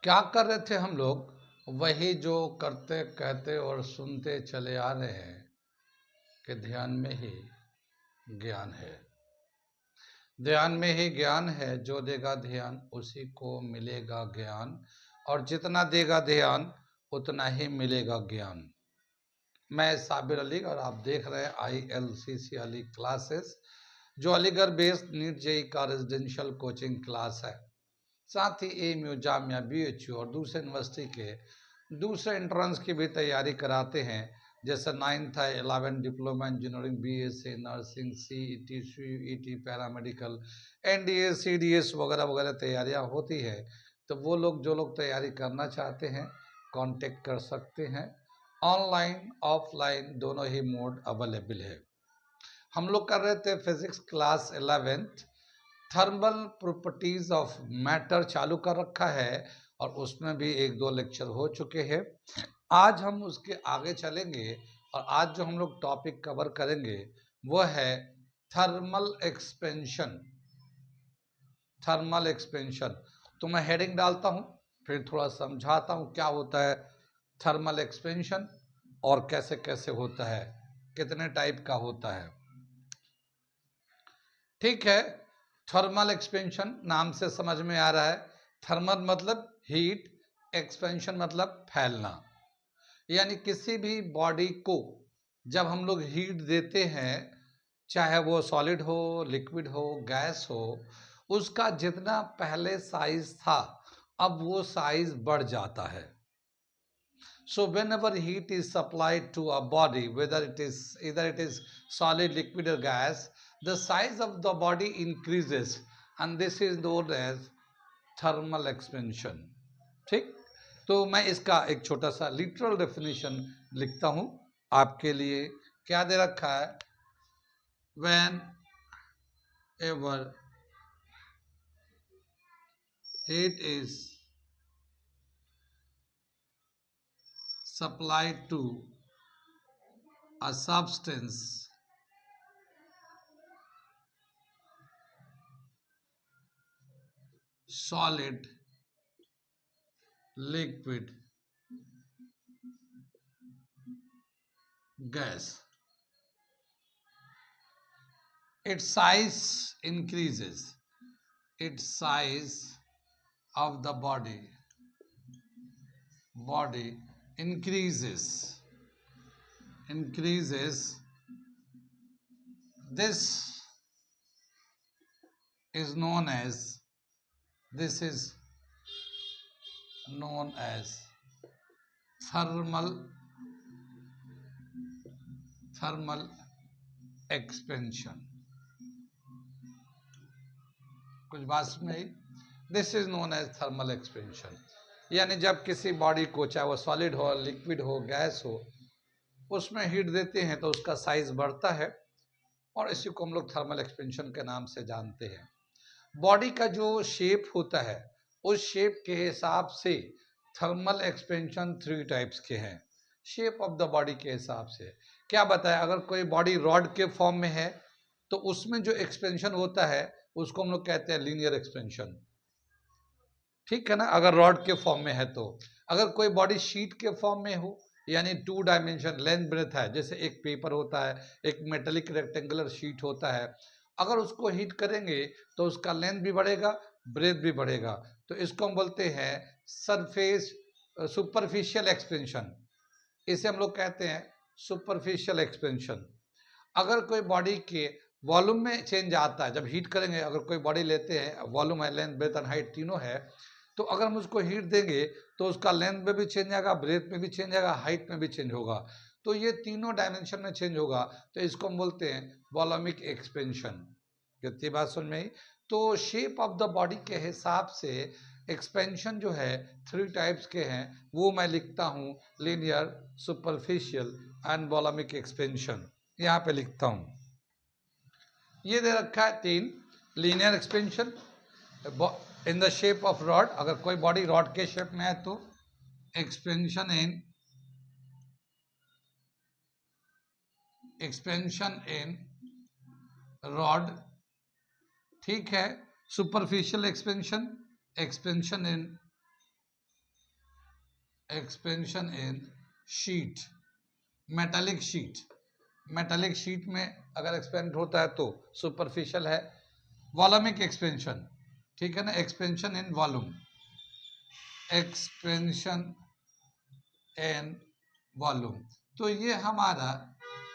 क्या कर रहे थे हम लोग? वही जो करते कहते और सुनते चले आ रहे हैं कि ध्यान में ही ज्ञान है। ध्यान में ही ज्ञान है, जो देगा ध्यान उसी को मिलेगा ज्ञान, और जितना देगा ध्यान उतना ही मिलेगा ज्ञान। मैं साबिर अली और आप देख रहे हैं ILCC अली क्लासेस, जो अलीगढ़ बेस्ड नीट जेई का रेजिडेंशियल कोचिंग क्लास है। साथ ही AMU, जामिया, BHU और दूसरे यूनिवर्सिटी के दूसरे एंट्रेंस की भी तैयारी कराते हैं, जैसे 9th है, 11 diploma engineering, BSc nursing, CET, CUET, paramedical, NDA, CDS वगैरह वगैरह तैयारियां होती है। तो वो लोग जो लोग तैयारी करना चाहते हैं कांटेक्ट कर सकते हैं। ऑनलाइन ऑफलाइन दोनों ही मोड अवेलेबल है। हम लोग कर रहे थे physics class 11th, thermal properties of matter चालू कर रखा है, और उसमें भी एक दो लेक्चर हो चुके हैं। आज हम उसके आगे चलेंगे, और आज जो हम लोग टॉपिक कवर करेंगे वो है थर्मल एक्सपेंशन। थर्मल एक्सपेंशन, तो मैं हेडिंग डालता हूं, फिर थोड़ा समझाता हूं क्या होता है थर्मल एक्सपेंशन और कैसे कैसे होता है, कितने टाइप का होता है। ठीक है, थर्मल एक्सपेंशन नाम से समझ में आ रहा है। थर्मल मतलब हीट, एक्सपेंशन मतलब फैलना। यानी किसी भी बॉडी को जब हम लोग हीट देते हैं, चाहे वो सॉलिड हो, लिक्विड हो, गैस हो, उसका जितना पहले साइज था अब वो साइज बढ़ जाता है। So whenever heat is supplied to a body, whether it is either it is solid, liquid or gas, the size of the body increases, and this is known as thermal expansion. ठीक, तो मैं इसका एक छोटा सा literal definition लिखता हूं आपके लिए। क्या दे रखा है? Whenever heat is supplied to a substance, solid, liquid, gas, its size increases. Its size of the body increases. This is known as this is known as thermal expansion. कुछ बात में, this is known as thermal expansion. यानी जब किसी body को, चाहे वो solid हो, लिक्विड हो, गैस हो, उसमें हीट देते हैं तो उसका साइज बढ़ता है, और इसी को हम लोग थर्मल एक्सपेंशन के नाम से जानते हैं। बॉडी का जो शेप होता है उस शेप के हिसाब से थर्मल एक्सपेंशन 3 टाइप्स के हैं। शेप ऑफ द बॉडी के हिसाब से क्या बताया, अगर कोई बॉडी रॉड के फॉर्म में है तो उसमें जो एक्सपेंशन होता है उसको हम लोग कहते हैं लीनियर एक्सपेंशन। ठीक है ना, अगर रॉड के फॉर्म में है तो। अगर कोई बॉडी शीट के फॉर्म में हो, यानी 2 डायमेंशन लेंथ ब्रेथ है, जैसे एक पेपर होता है, एक मेटेलिक रेक्टेंगुलर शीट होता है, अगर उसको हीट करेंगे तो उसका लेंथ भी बढ़ेगा, ब्रेथ भी बढ़ेगा, तो इसको हम बोलते हैं सरफेस सुपरफिशियल एक्सपेंशन। इसे हम लोग कहते हैं सुपरफिशियल एक्सपेंशन। अगर कोई बॉडी के वॉल्यूम में चेंज आता है, जब हीट करेंगे, अगर कोई बॉडी लेते हैं, वॉल्यूम है, लेंथ, ब्रेथ एंड हाइट तीनों है, तो अगर हम उसको हीट देंगे तो उसका लेंथ में भी चेंज आएगा, ब्रेथ में भी चेंज आएगा, हाइट में भी चेंज होगा, तो ये तीनों डायमेंशन में चेंज होगा, तो इसको हम बोलते हैं वॉल्यूमिक एक्सपेंशन। कितनी बात सुन में आई? तो शेप ऑफ द बॉडी के हिसाब से एक्सपेंशन जो है 3 टाइप्स के हैं, वो मैं लिखता हूँ linear, superficial and volaemic expansion, यहाँ पे लिखता हूँ। ये दे रखा है 3, linear expansion in the shape of rod, अगर कोई बॉडी रॉड के शेप में है तो एक्सपेंशन इन रॉड। ठीक है, superficial expansion in expansion in sheet, metallic sheet, metallic sheet में अगर एक्सपेंड होता है तो सुपरफिशियल है। वॉल्यूमिक एक्सपेंशन, ठीक है ना, expansion in volume, expansion in volume. तो ये हमारा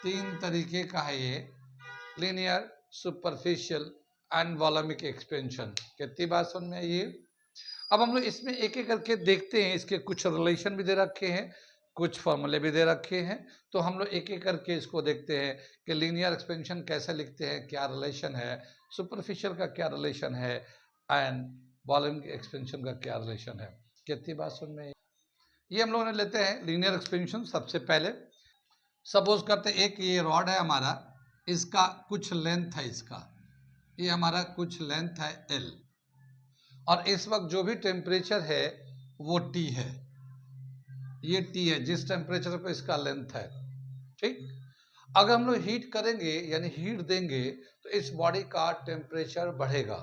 3 तरीके का है, ये linear, superficial and volaemic expansion. कितनी बात समझ में आई ये? अब हम लोग इसमें एक एक करके देखते हैं, इसके कुछ रिलेशन भी दे रखे हैं, कुछ फॉर्मूले भी दे रखे हैं। तो हम लोग एक एक करके इसको देखते हैं कि लीनियर एक्सपेंशन कैसे लिखते हैं, क्या रिलेशन है, सुपरफिशियल का क्या रिलेशन है, एंड वॉल्यूमिक एक्सपेंशन का क्या रिलेशन है। कितनी बात समझ में? ये हम लोगों ने लेते हैं लीनियर एक्सपेंशन। सबसे पहले सपोज करते हैं एक ये रॉड है हमारा, इसका कुछ लेंथ है, इसका ये हमारा कुछ लेंथ है L, और इस वक्त जो भी टेम्परेचर है वो T है, ये T है जिस टेम्परेचर पे इसका लेंथ है। ठीक, अगर हम लोग हीट करेंगे यानी हीट देंगे तो इस बॉडी का टेम्परेचर बढ़ेगा।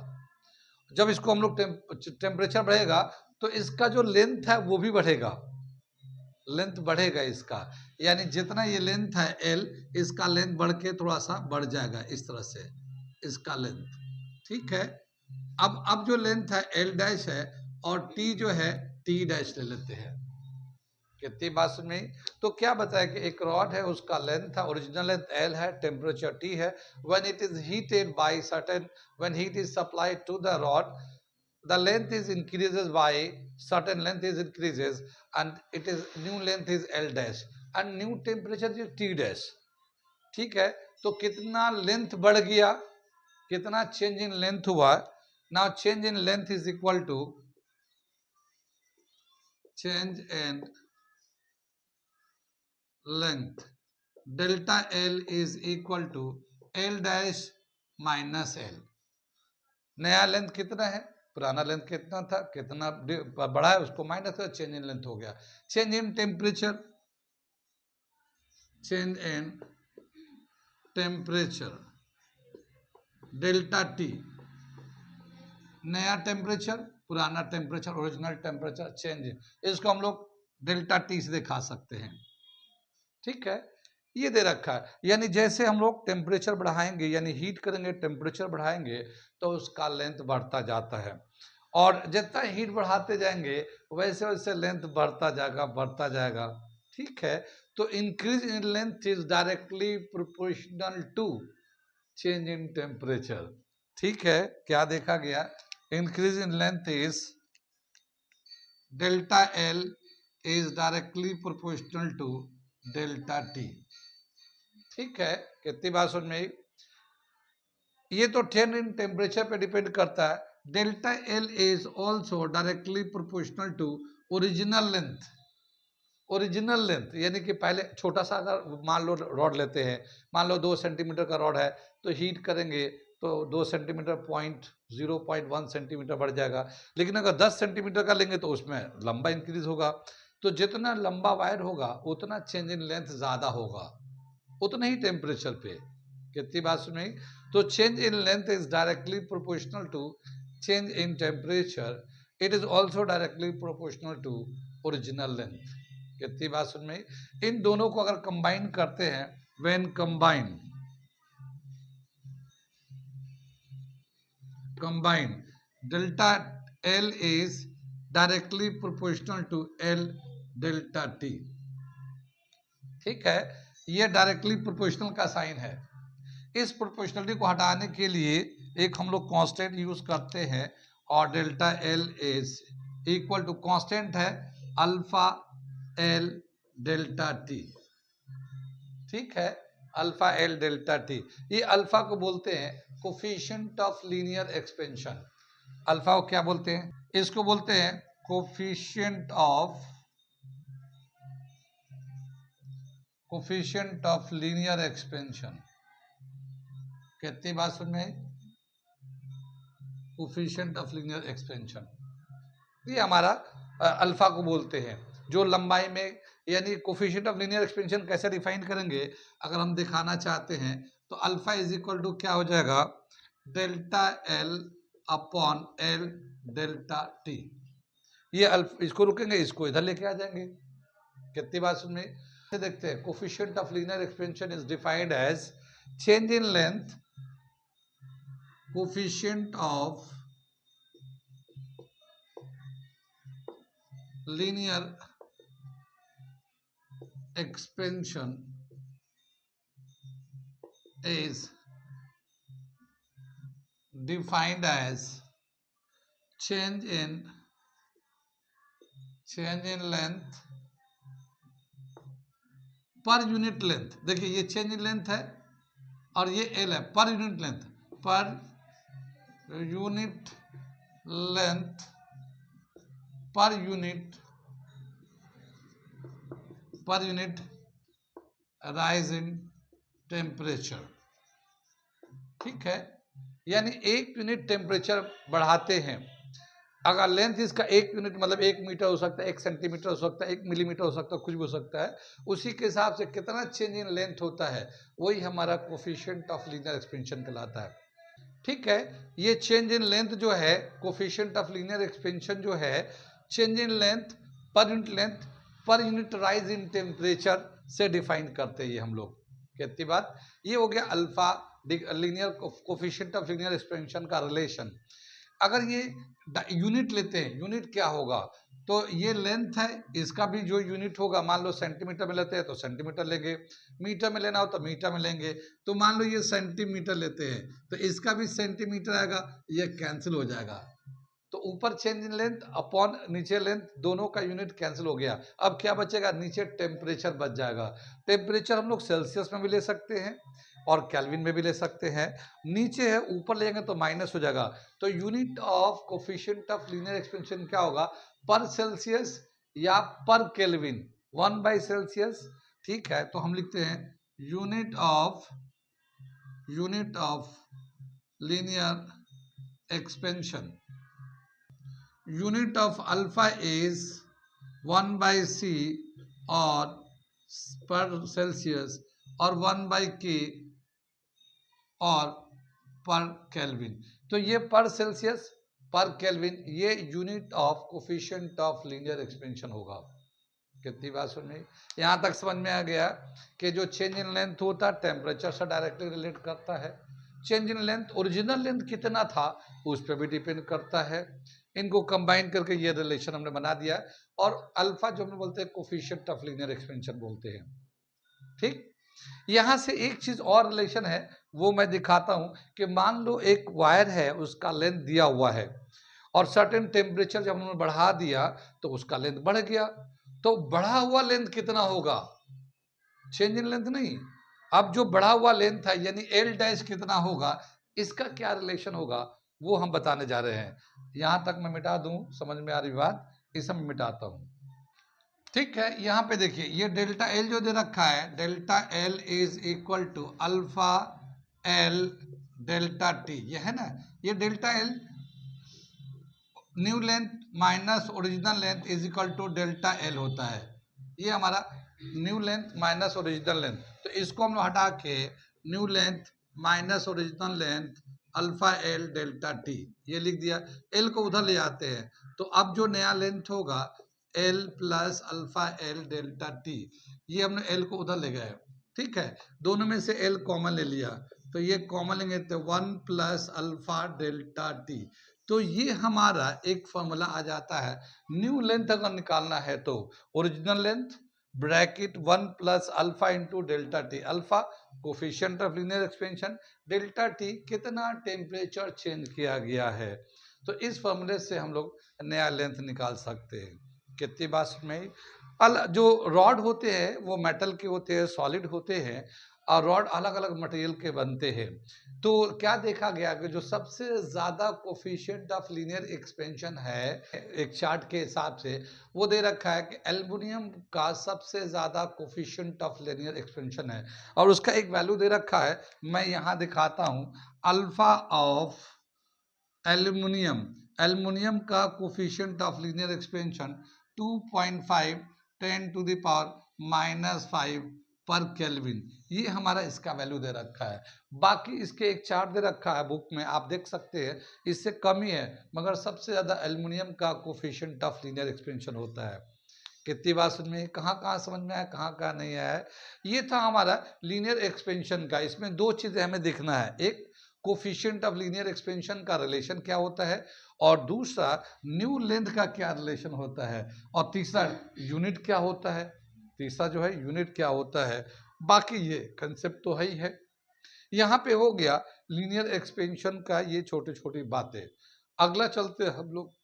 जब इसको हम लोग टेम्परेचर बढ़ेगा तो इसका जो लेंथ है वो भी बढ़ेगा, लेंथ बढ़ेगा इसका, यानी जितना ये लेंथ है L, इसका लेंथ बढ़ के थोड़ा सा बढ़ जाएगा इस तरह से, इसका लेंथ। ठीक है, अब जो लेंथ है L डैश है और T जो है T डैश ले लेते हैं। कितनी बात सुन में? तो क्या बताया कि एक रॉड है, उसका लेंथ है, ओरिजिनल लेंथ L है, टेम्परेचर T है। When it is heated by certain, when heat is supplied to the rod, the length is increases by certain length is increases and it is new length is L dash and new temperature is T dash। ठीक है, तो कितना length बढ़ गया, कितना change in length हुआ। Now change in length is equal to change in length, delta L is equal to L dash minus L। नया length कितना है, पुराना लेंथ कितना था, कितना बड़ा है उसको माइनस कर, चेंज इन लेंथ हो गया। Change in temperature, change in temperature delta T, नया टेम्परेचर, पुराना टेम्परेचर, ओरिजिनल टेम्परेचर, चेंज इन, इसको हम लोग डेल्टा T से दिखा सकते हैं। ठीक है, ये दे रखा है, यानी जैसे हम लोग टेम्परेचर बढ़ाएंगे यानी हीट करेंगे, टेम्परेचर बढ़ाएंगे तो उसका लेंथ बढ़ता जाता है, और जितना हीट बढ़ाते जाएंगे वैसे वैसे लेंथ बढ़ता जाएगा, बढ़ता जाएगा। ठीक है, तो increase in length is directly proportional to change in temperature. ठीक है, क्या देखा गया, increase in length is delta L is directly proportional to delta T। ठीक है, कितनी बात समझ में? ये तो चेंज इन टेम्परेचर पे डिपेंड करता है। Delta L is also directly proportional to original length, original length यानी कि पहले छोटा सा अगर मान लो रॉड लेते हैं, मान लो 2 सेंटीमीटर का रॉड है, तो हीट करेंगे तो 2 सेंटीमीटर 0.1 सेंटीमीटर बढ़ जाएगा। लेकिन अगर 10 सेंटीमीटर का लेंगे तो उसमें लंबा इंक्रीज होगा। तो जितना लंबा वायर होगा उतना चेंज इन लेंथ ज्यादा होगा, उतना ही टेम्परेचर पे। कितनी बात सुनी? तो change in length is directly proportional to change in temperature, it is also directly proportional to original length. कितनी बात सुन में? इन दोनों को अगर कंबाइन करते हैं, when combine delta L is directly proportional to L delta T। ठीक है, ये डायरेक्टली प्रोपोर्शनल का साइन है। इस प्रोपोर्शनलिटी को हटाने के लिए एक हम लोग कांस्टेंट यूज करते हैं, और delta L is equal to, constant है अल्फा L डेल्टा T। ठीक है, अल्फा L डेल्टा T, ये अल्फा को बोलते हैं coefficient of linear expansion. Alpha को क्या बोलते हैं? इसको बोलते हैं कोफिशिएंट ऑफ लीनियर एक्सपेंशन। कितनी बात सुन में? कोफिशिएंट ऑफ लीनियर एक्सपेंशन, ये हमारा अल्फा को बोलते हैं। जो लंबाई में, यानी कोफिशिएंट ऑफ लीनियर एक्सपेंशन कैसे डिफाइन करेंगे, अगर हम दिखाना चाहते हैं तो अल्फा इज इक्वल टू क्या हो जाएगा, delta L upon L delta T। ये इसको रुकेंगे, इसको इधर लेके आ जाएंगे। कितनी बात सुन में देखते हैं। Coefficient of linear expansion is defined as change in length, coefficient of linear expansion is defined as change in length per unit length. देखिए ये चेंज इन लेंथ है और ये एल है, पर यूनिट लेंथ, पर यूनिट लेंथ, पर unit rise in temperature. ठीक है, यानी एक यूनिट टेम्परेचर बढ़ाते हैं, अगर लेंथ इसका एक यूनिट मतलब 1 मीटर हो सकता है, 1 सेंटीमीटर हो सकता है, 1 मिलीमीटर हो सकता है, कुछ भी हो सकता है, उसी के हिसाब से कितना चेंज इन लेंथ होता है वही हमारा कोफिशिएंट ऑफ लीनियर एक्सपेंशन कहलाता है। ठीक है, ये चेंज इन लेंथ जो है, कोफिशिएंट ऑफ लीनियर एक्सपेंशन जो है, चेंज इन लेंथ पर यूनिट राइज इन टेम्परेचर से डिफाइन करते हैं ये हम लोग। कितनी बात, ये हो गया alpha linear coefficient of linear expansion का रिलेशन। अगर ये यूनिट लेते हैं, यूनिट क्या होगा, तो ये लेंथ है, इसका भी जो यूनिट होगा, मान लो सेंटीमीटर में लेते हैं तो सेंटीमीटर लेंगे, मीटर में लेना हो तो मीटर में लेंगे, तो मान लो ये सेंटीमीटर लेते हैं तो इसका भी सेंटीमीटर आएगा, ये कैंसिल हो जाएगा। तो ऊपर चेंज इन लेंथ अपॉन नीचे लेंथ, दोनों का यूनिट कैंसिल हो गया। अब क्या बचेगा, नीचे टेम्परेचर बच जाएगा। टेम्परेचर हम लोग सेल्सियस में भी ले सकते हैं और केल्विन में भी ले सकते हैं। नीचे है, ऊपर लेंगे तो माइनस हो जाएगा। तो unit of coefficient of linear expansion क्या होगा, पर सेल्सियस या पर केल्विन, 1/सेल्सियस। ठीक है, तो हम लिखते हैं unit of linear expansion, unit of alpha is 1/c और पर सेल्सियस और 1/k और पर केल्विन। तो ये पर सेल्सियस पर केल्विन ये unit of coefficient of linear expansion होगा। कितनी बात सुन रही, यहाँ तक समझ में आ गया कि जो चेंज इन लेंथ होता है टेम्परेचर से डायरेक्टली रिलेट करता है। Change in length, original length कितना था उस पर भी डिपेंड करता है। इनको कंबाइन करके ये रिलेशन हमने बना दिया। और अल्फा जो हम बोलते हैं कोफिशिएंट ऑफ लीनियर एक्सपेंशन बोलते हैं। ठीक, यहां से एक चीज और रिलेशन है वो मैं दिखाता हूं कि मान लो एक वायर है, उसका लेंथ दिया हुआ है और सर्टेन टेम्परेचर जब हमने बढ़ा दिया तो उसका लेंथ बढ़ गया। तो बढ़ा हुआ लेंथ कितना होगा, चेंज इन लेंथ नहीं, अब जो बढ़ा हुआ लेंथ है यानी एल डैश कितना होगा, इसका क्या रिलेशन होगा वो हम बताने जा रहे हैं। यहां तक मैं मिटा दूं, समझ में आ रही बात, इसे मैं मिटाता हूं। ठीक है, यहाँ पे देखिए ये डेल्टा एल जो दे रखा है, delta L is equal to alpha L delta T, ये है ना, ये delta L new length minus original length is equal to delta L होता है। ये हमारा new length minus original length, तो इसको हम हटा के new length minus original length alpha L delta T ये लिख दिया। एल को उधर ले आते हैं तो अब जो नया लेंथ होगा L plus alpha L delta T, ये हमने एल को उधर ले गए। ठीक है, दोनों में से एल कॉमन ले लिया तो ये कॉमन लेंगे तो 1 प्लस अल्फा डेल्टा टी। तो ये हमारा एक फॉर्मूला आ जाता है। न्यू लेंथ अगर निकालना है तो original length bracket 1 plus alpha into delta T, alpha coefficient of linear expansion, delta T कितना टेम्परेचर चेंज किया गया है। तो इस फॉर्मूले से हम लोग नया लेंथ निकाल सकते हैं। कितनी बात में, जो रॉड होते हैं वो मेटल के होते हैं, सॉलिड होते हैं, और रॉड अलग अलग मटेरियल के बनते हैं। तो क्या देखा गया कि जो सबसे ज्यादा कोफिशिएंट ऑफ लीनियर एक्सपेंशन है एक चार्ट के हिसाब से वो दे रखा है कि एल्युमिनियम का सबसे ज्यादा कोफिशिएंट ऑफ लीनियर एक्सपेंशन है और उसका एक वैल्यू दे रखा है, मैं यहाँ दिखाता हूँ। अल्फा ऑफ एल्युमिनियम का कोफिशिएंट ऑफ लीनियर एक्सपेंशन 2.5 10⁻⁻⁵ पर केल्विन, ये हमारा इसका वैल्यू दे रखा है। बाकी इसके एक चार्ट दे रखा है बुक में, आप देख सकते हैं, इससे कम ही है, मगर सबसे ज्यादा एल्युमिनियम का कोफिशिएंट ऑफ लीनियर एक्सपेंशन होता है। कितनी बात समझ में, कहाँ समझ में आया, कहाँ नहीं आया। ये था हमारा लीनियर एक्सपेंशन का। इसमें दो चीजें हमें देखना है, एक कोफिशिएंट ऑफ लीनियर एक्सपेंशन का रिलेशन क्या होता है, और दूसरा न्यू लेंथ का क्या रिलेशन होता है, और तीसरा यूनिट क्या होता है, तीसरा जो है यूनिट क्या होता है। बाकी ये कंसेप्ट तो है ही है। यहाँ पे हो गया लीनियर एक्सपेंशन का ये छोटी छोटी बातें। अगला चलते हम लोग,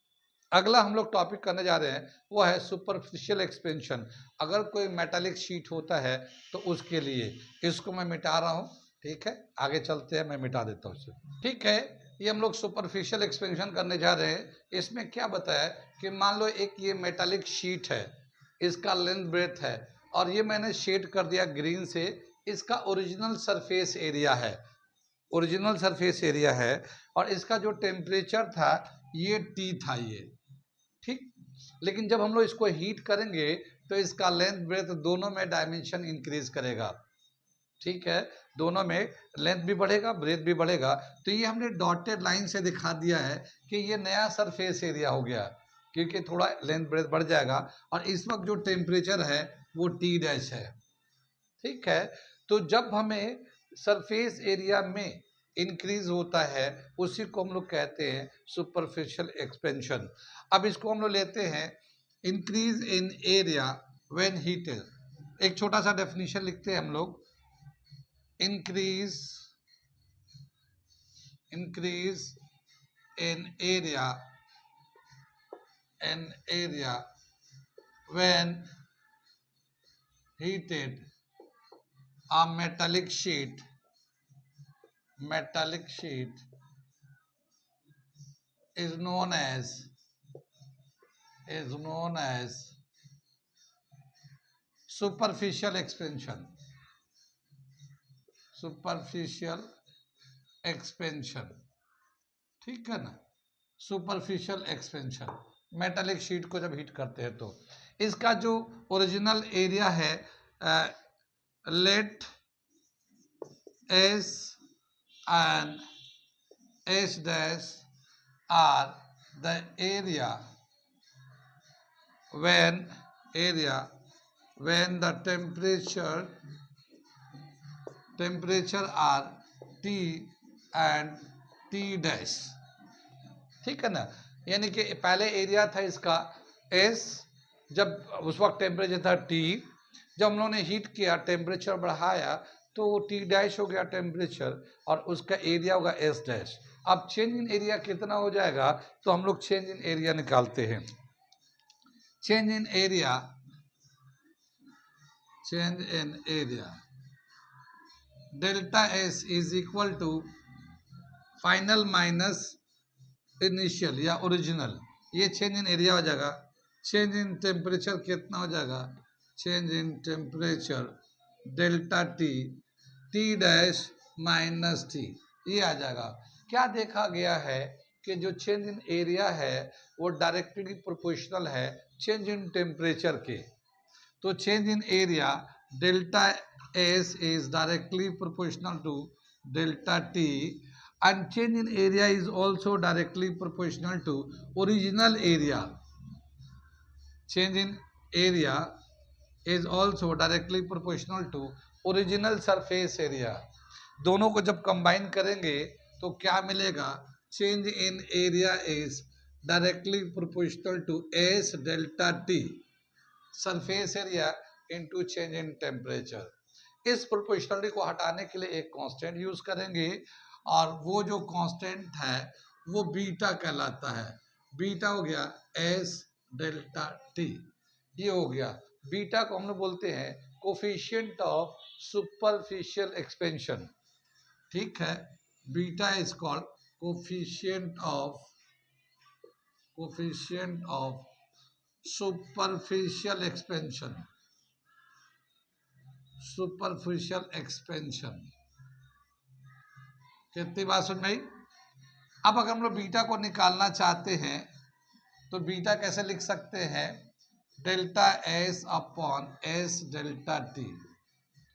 अगला हम लोग टॉपिक करने जा रहे हैं वो है सुपरफिशियल एक्सपेंशन। अगर कोई मेटालिक शीट होता है तो उसके लिए, इसको मैं मिटा रहा हूँ, ठीक है, आगे चलते हैं, मैं मिटा देता हूँ इसे, ठीक है। ये हम लोग सुपरफिशियल एक्सपेंशन करने जा रहे हैं। इसमें क्या बताया कि मान लो एक ये मेटालिक शीट है, इसका लेंथ ब्रेथ है, और ये मैंने शेड कर दिया ग्रीन से, इसका ओरिजिनल सरफेस एरिया है, ओरिजिनल सरफेस एरिया है, और इसका जो टेम्परेचर था ये T था ये, ठीक। लेकिन जब हम लोग इसको हीट करेंगे तो इसका लेंथ ब्रेथ दोनों में डायमेंशन इंक्रीज करेगा, ठीक है, दोनों में लेंथ भी बढ़ेगा, ब्रेथ भी बढ़ेगा। तो ये हमने डॉटेड लाइन से दिखा दिया है कि ये नया सरफेस एरिया हो गया, क्योंकि थोड़ा लेंथ ब्रेथ बढ़ जाएगा, और इस वक्त जो टेम्परेचर है वो T डैश है, ठीक है। तो जब हमें सरफेस एरिया में इंक्रीज होता है उसी को हम लोग कहते हैं सुपरफिशियल एक्सपेंशन। अब इसको हम लोग लेते हैं increase in area when heated. एक छोटा सा डेफिनेशन लिखते हैं हम लोग, increase in area when heated a metallic sheet is known as superficial expansion, ठीक है ना। सुपरफिशियल एक्सपेंशन, मेटालिक शीट को जब हीट करते हैं तो इसका जो ओरिजिनल एरिया है, late S and S dash are the area when the temperature are T and T dash, ठीक है ना। यानी कि पहले एरिया था इसका S, जब उस वक्त टेम्परेचर था T, जब हम लोगों ने हीट किया टेम्परेचर बढ़ाया तो वो T डैश हो गया टेम्परेचर, और उसका एरिया होगा S डैश। अब चेंज इन एरिया कितना हो जाएगा, तो हम लोग चेंज इन एरिया निकालते हैं। Change in area delta S is equal to final minus initial या ओरिजिनल, ये चेंज इन एरिया हो जाएगा। चेंज इन टेम्परेचर कितना हो जाएगा, change in temperature delta T dash minus T, ये आ जाएगा। क्या देखा गया है कि जो चेंज इन एरिया है वो डायरेक्टली प्रोपोर्शनल है चेंज इन टेम्परेचर के। तो change in area delta S is directly proportional to delta T, and change in area is also directly proportional to original area. Change in area is also directly proportional to original surface area. दोनों को जब combine करेंगे तो क्या मिलेगा, change in area is directly proportional to S delta T surface area into change in temperature. इस proportionality को हटाने के लिए एक कांस्टेंट यूज करेंगे, और वो जो कांस्टेंट है वो बीटा कहलाता है। बीटा हो गया S डेल्टा T, ये हो गया। बीटा को हम लोग बोलते हैं कोफिशिएंट ऑफ सुपरफिशियल एक्सपेंशन, ठीक है। Beta is called coefficient of superficial expansion, कितनी बात सुन भाई। अब अगर हम लोग बीटा को निकालना चाहते हैं तो बीटा कैसे लिख सकते हैं, delta S upon S delta T,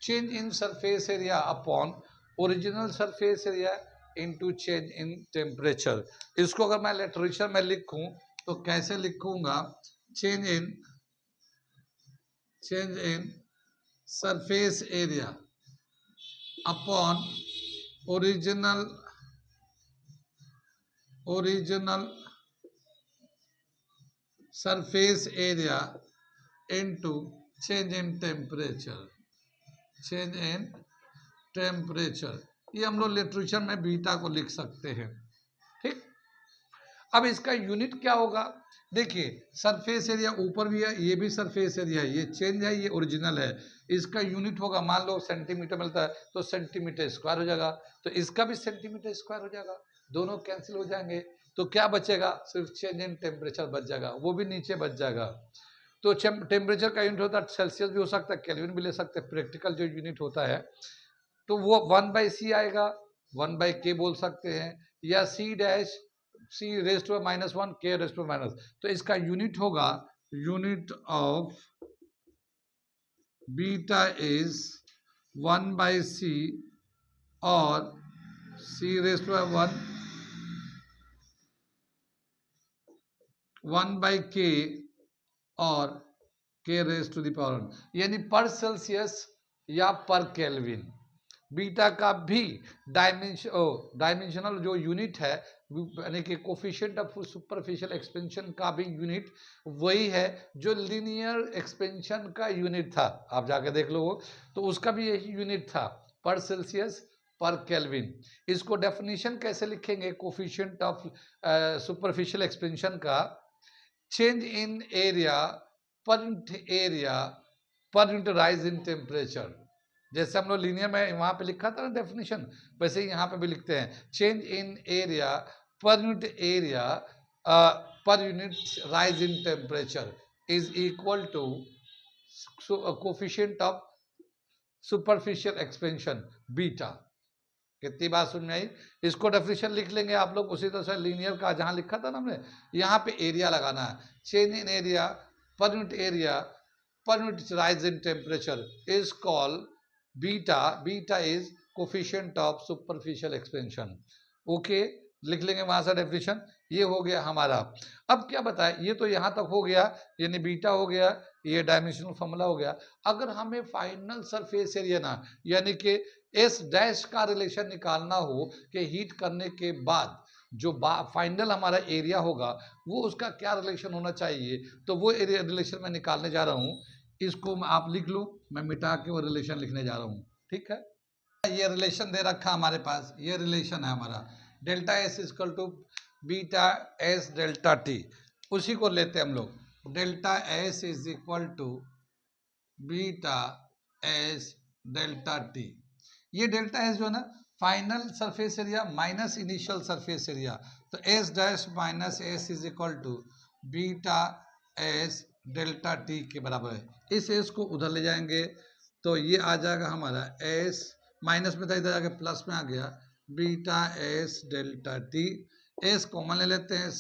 change in surface area upon original surface area into change in temperature. इसको अगर मैं लिटरेचर में लिखूं तो कैसे लिखूंगा? Change in surface area upon original surface area into change in temperature. ये हम लोग लिटरेचर में बीटा को लिख सकते हैं। ठीक, अब इसका यूनिट क्या होगा? देखिए सरफेस एरिया ऊपर भी है, ये भी सरफेस एरिया है, ये चेंज है, ये ओरिजिनल है। इसका यूनिट होगा, मान लो सेंटीमीटर मिलता है तो सेंटीमीटर स्क्वायर हो जाएगा, तो इसका भी सेंटीमीटर स्क्वायर हो जाएगा, दोनों कैंसिल हो जाएंगे, तो क्या बचेगा? सिर्फ चेंज इन टेम्परेचर बच जाएगा, वो भी नीचे बच जाएगा। तो टेम्परेचर का यूनिट होता है सेल्सियस भी हो सकता है, केल्विन भी ले सकते हैं, प्रैक्टिकल जो यूनिट होता है तो वो 1/c आएगा, 1/k बोल सकते हैं, या C raise to -1 K raise to minus. तो इसका यूनिट होगा, unit of beta is 1/c और C रेज़ टू 1/k और K raise to the power 1, यानी पर सेल्सियस या पर केल्विन। बीटा का भी डायमेंशनल जो यूनिट है, यानी कि कोफिशिएंट ऑफ सुपरफिशियल एक्सपेंशन का भी यूनिट वही है जो लीनियर एक्सपेंशन का यूनिट था। आप जाके देख लो, तो उसका भी यही यूनिट था, पर सेल्सियस पर केल्विन। इसको डेफिनेशन कैसे लिखेंगे? कोफिशिएंट ऑफ सुपरफिशियल एक्सपेंशन का change in area per unit rise in temperature. जैसे हम लोग लीनियर में वहां पे लिखा था ना डेफिनेशन, वैसे ही यहाँ पे भी लिखते हैं, change in area per unit rise in temperature is equal to coefficient of superficial expansion beta. कितनी बात समझ में आई? इसको डेफिनेशन लिख लेंगे आप लोग उसी तरह से लीनियर का जहां लिखा था ना हमने, यहाँ पे एरिया लगाना है, change in area per unit rise in temperature is called beta is coefficient of superficial expansion. Okay, लिख लेंगे वहां से डेफिनेशन। ये हो गया हमारा। अब क्या बताए, ये तो यहां तक हो गया, यानी बीटा हो गया, ये डायमेंशनल फॉर्मूला हो गया। अगर हमें फाइनल सरफेस एरिया ना, यानी कि एस डैश का रिलेशन निकालना हो कि हीट करने के बाद जो फाइनल हमारा एरिया होगा वो उसका क्या रिलेशन होना चाहिए, तो वो एरिया रिलेशन मैं निकालने जा रहा हूँ। इसको आप लिख लो, मैं मिटा के वो रिलेशन लिखने जा रहा हूँ। ठीक है, ये रिलेशन दे रखा हमारे पास, ये रिलेशन है हमारा, delta S equal to beta S delta T. उसी को लेते हैं हम लोग, delta S is equal to beta S delta T. ये डेल्टा एस जो है ना, final surface area minus initial surface area, तो S dash minus S is equal to beta S delta T के बराबर है। इस एस को उधर ले जाएंगे तो ये आ जाएगा हमारा एस, माइनस में था इधर आके प्लस में आ गया, beta S delta T. S common ले लेते हैं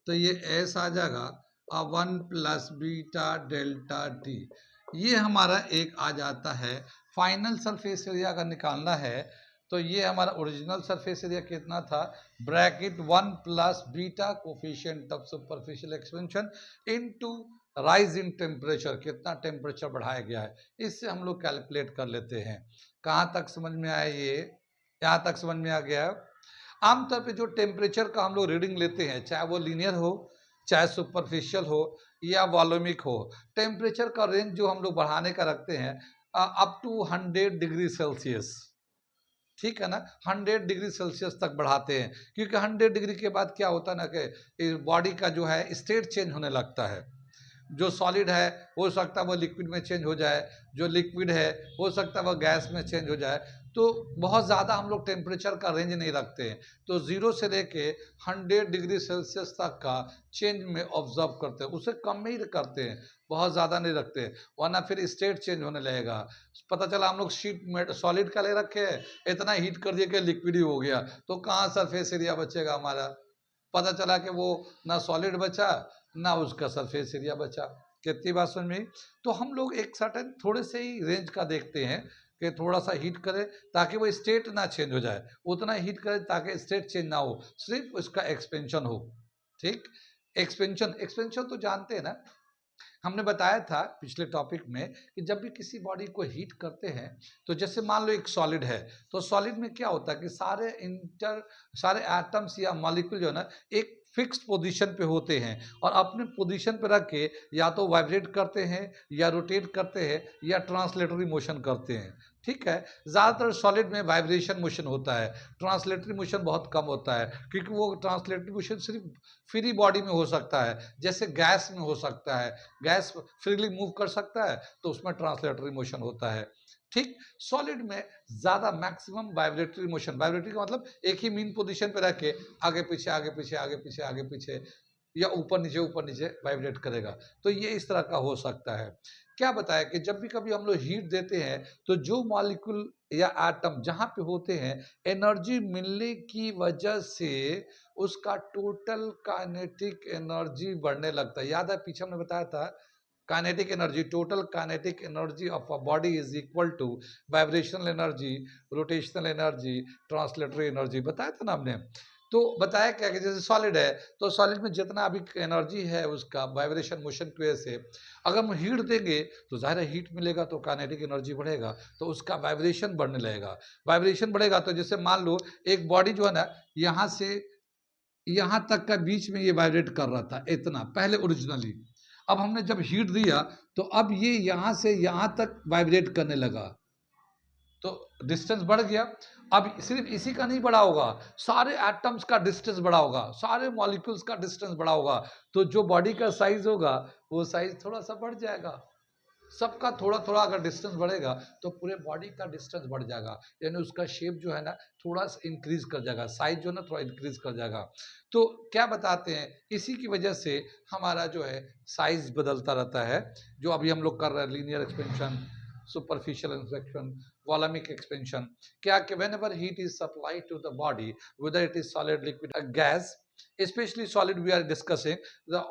तो ये एस आ जाएगा और 1 प्लस बीटा डेल्टा टी। ये हमारा एक आ जाता है। फाइनल सरफेस एरिया अगर निकालना है तो ये हमारा ओरिजिनल सरफेस एरिया कितना था, bracket 1 plus beta coefficient of superficial expansion into rise in temperature, कितना टेम्परेचर बढ़ाया गया है, इससे हम लोग कैलकुलेट कर लेते हैं। कहाँ तक समझ में आया? ये यहाँ तक समझ में आ गया है। आमतौर पे जो टेम्परेचर का हम लोग रीडिंग लेते हैं, चाहे वो लीनियर हो, चाहे सुपरफिशियल हो या वॉल्यूमिक हो, टेम्परेचर का रेंज जो हम लोग बढ़ाने का रखते हैं अप टू 100 डिग्री सेल्सियस। ठीक है ना, 100 डिग्री सेल्सियस तक बढ़ाते हैं, क्योंकि 100 डिग्री के बाद क्या होता है ना कि बॉडी का जो है स्टेट चेंज होने लगता है। जो सॉलिड है हो सकता है वो लिक्विड में चेंज हो जाए, जो लिक्विड है हो सकता है वो गैस में चेंज हो जाए। तो बहुत ज़्यादा हम लोग टेम्परेचर का रेंज नहीं रखते हैं, तो 0 से लेके 100 डिग्री सेल्सियस तक का चेंज में ऑब्जर्व करते हैं, उससे कम में ही करते हैं, बहुत ज़्यादा नहीं रखते, वरना फिर स्टेट चेंज होने लगेगा। पता चला हम लोग शीट में सॉलिड का ले रखे हैं, इतना हीट कर दिया कि लिक्विड ही हो गया, तो कहाँ सरफेस एरिया बचेगा हमारा? पता चला कि वो ना सॉलिड बचा ना उसका सरफेस एरिया बचा। कितनी बात समझ में? तो हम लोग एक सर्टेन थोड़े से ही रेंज का देखते हैं, कि थोड़ा सा हीट करे ताकि वो स्टेट ना चेंज हो जाए, उतना हीट करे ताकि स्टेट चेंज ना हो, सिर्फ उसका एक्सपेंशन हो। ठीक, एक्सपेंशन, एक्सपेंशन तो जानते हैं ना, हमने बताया था पिछले टॉपिक में कि जब भी किसी बॉडी को हीट करते हैं तो जैसे मान लो एक सॉलिड है, तो सॉलिड में क्या होता है कि सारे एटम्स या मॉलिक्यूल जो है ना एक फिक्स्ड पोजीशन पे होते हैं और अपने पोजीशन पे रख के या तो वाइब्रेट करते हैं या रोटेट करते हैं या ट्रांसलेटरी मोशन करते हैं। ठीक है, ज़्यादातर सॉलिड में वाइब्रेशन मोशन होता है, ट्रांसलेटरी मोशन बहुत कम होता है, क्योंकि वो ट्रांसलेटरी मोशन सिर्फ फ्री बॉडी में हो सकता है, जैसे गैस में हो सकता है, गैस फ्रीली मूव कर सकता है तो उसमें ट्रांसलेटरी मोशन होता है। ठीक, सॉलिड में ज्यादा मैक्सिमम वाइब्रेटरी मोशन, वाइब्रेटरी का मतलब एक ही मीन पोजीशन पे रख के आगे पीछे आगे पीछे आगे पीछे आगे पीछे या ऊपर नीचे वाइब्रेट करेगा, तो ये इस तरह का हो सकता है। क्या बताया कि जब भी कभी हम लोग हीट देते हैं तो जो मॉलिक्यूल या एटम जहां पे होते हैं, एनर्जी मिलने की वजह से उसका टोटल काइनेटिक एनर्जी बढ़ने लगता है। याद है पीछे हमने बताया था, kinetic energy, total kinetic energy of a body is equal to vibrational energy, rotational energy, translatory energy, बताया था ना हमने। तो बताया क्या कि जैसे सॉलिड है तो सॉलिड में जितना अभी एनर्जी है उसका वाइब्रेशन मोशन की वजह से, अगर हम हीट देंगे तो ज़ाहिर है हीट मिलेगा तो काइनेटिक एनर्जी बढ़ेगा, तो उसका वाइब्रेशन बढ़ने लगेगा। वाइब्रेशन बढ़ेगा तो जैसे मान लो एक बॉडी जो है ना यहाँ से यहाँ तक का बीच में ये वाइब्रेट कर रहा था इतना पहले ओरिजिनली, अब हमने जब हीट दिया तो अब ये यहाँ से यहाँ तक वाइब्रेट करने लगा, तो डिस्टेंस बढ़ गया। अब सिर्फ इसी का नहीं बढ़ा होगा, सारे एटम्स का डिस्टेंस बढ़ा होगा, सारे मॉलिक्यूल्स का डिस्टेंस बढ़ा होगा, तो जो बॉडी का साइज होगा वो साइज थोड़ा सा बढ़ जाएगा। सबका थोड़ा थोड़ा अगर डिस्टेंस बढ़ेगा तो पूरे बॉडी का डिस्टेंस बढ़ जाएगा, यानी उसका शेप जो है ना थोड़ा सा इंक्रीज कर जाएगा, साइज जो है ना थोड़ा इंक्रीज कर जाएगा। तो क्या बताते हैं, इसी की वजह से हमारा जो है साइज बदलता रहता है, जो अभी हम लोग कर रहे हैं, linear expansion, superficial expansion, volumic expansion। क्या कि whenever heat is supplied to the body, whether it is solid, liquid or gas, especially solid we are discussing,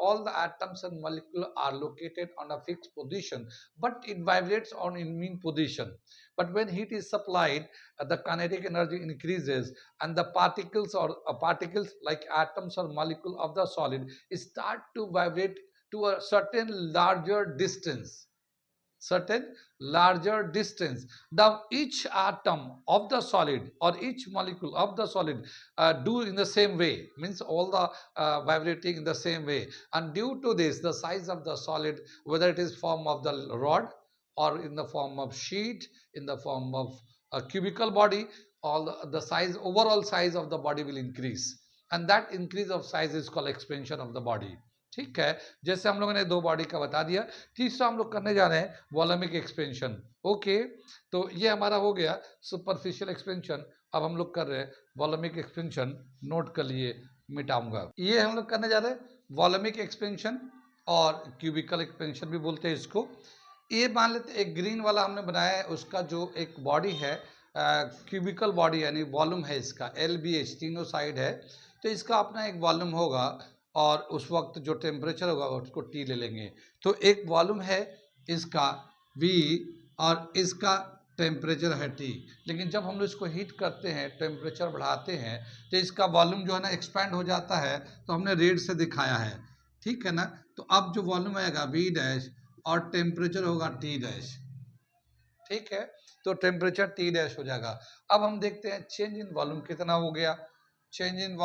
all the atoms and molecules are located on a fixed position, but it vibrates on in mean position. But when heat is supplied, the kinetic energy increases and the particles like atoms or molecule of the solid start to vibrate to a certain larger distance. Now each atom of the solid or each molecule of the solid do in the same way, means all the vibrating in the same way, and due to this the size of the solid, whether it is form of the rod or in the form of sheet, in the form of a cubical body, all the size, overall size of the body will increase, and that increase of size is called expansion of the body। ठीक है, जैसे हम लोगों ने दो body का बता दिया, तीसरा हम लोग करने जा रहे हैं वॉल्यूमिक एक्सपेंशन। ओके, तो ये हमारा हो गया सुपरफिशियल एक्सपेंशन, अब हम लोग कर रहे हैं वॉल्यूमिक एक्सपेंशन। नोट कर लिए, मिटाऊंगा। ये हम लोग करने जा रहे हैं वॉल्यूमिक एक्सपेंशन और क्यूबिकल एक्सपेंशन भी बोलते हैं इसको। ये मान लेते एक ग्रीन वाला हमने बनाया है, उसका जो एक बॉडी है क्यूबिकल बॉडी यानी वॉल्यूम है इसका LBH, तीनों साइड है, तो इसका अपना एक वॉल्यूम होगा और उस वक्त जो टेम्परेचर होगा उसको T ले लेंगे। तो एक वॉल्यूम है इसका V और इसका टेम्परेचर है T, लेकिन जब हम लोग इसको हीट करते हैं, टेम्परेचर बढ़ाते हैं, तो इसका वॉल्यूम जो है ना एक्सपैंड हो जाता है, तो हमने रेड से दिखाया है, ठीक है ना। तो अब जो वॉल्यूम आएगा V' और टेम्परेचर होगा T', ठीक है, तो टेम्परेचर T' हो जाएगा। अब हम देखते हैं चेंज इन वॉल्यूम कितना हो गया। Change in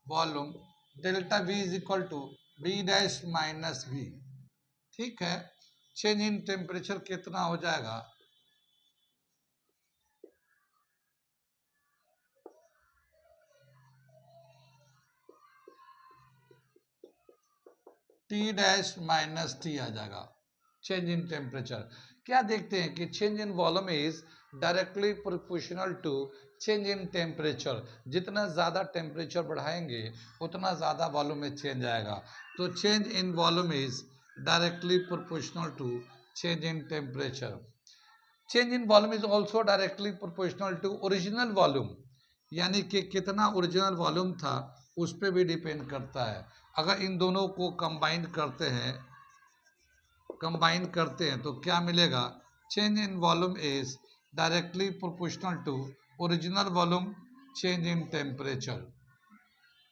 volume delta V is equal to V' minus V, ठीक है। चेंज इन टेम्परेचर कितना हो जाएगा, T' माइनस T आ जाएगा। चेंज इन टेम्परेचर क्या देखते हैं कि change in volume is directly proportional to change in temperature. जितना ज़्यादा टेम्परेचर बढ़ाएंगे उतना ज़्यादा वॉल्यूम में चेंज आएगा। तो change in volume is directly proportional to change in temperature. Change in volume is also directly proportional to original volume, यानी कि कितना ओरिजिनल वॉल्यूम था उस पर भी डिपेंड करता है। अगर इन दोनों को कंबाइन करते हैं कंबाइन करते हैं तो क्या मिलेगा, change in volume is directly proportional to original volume change in temperature.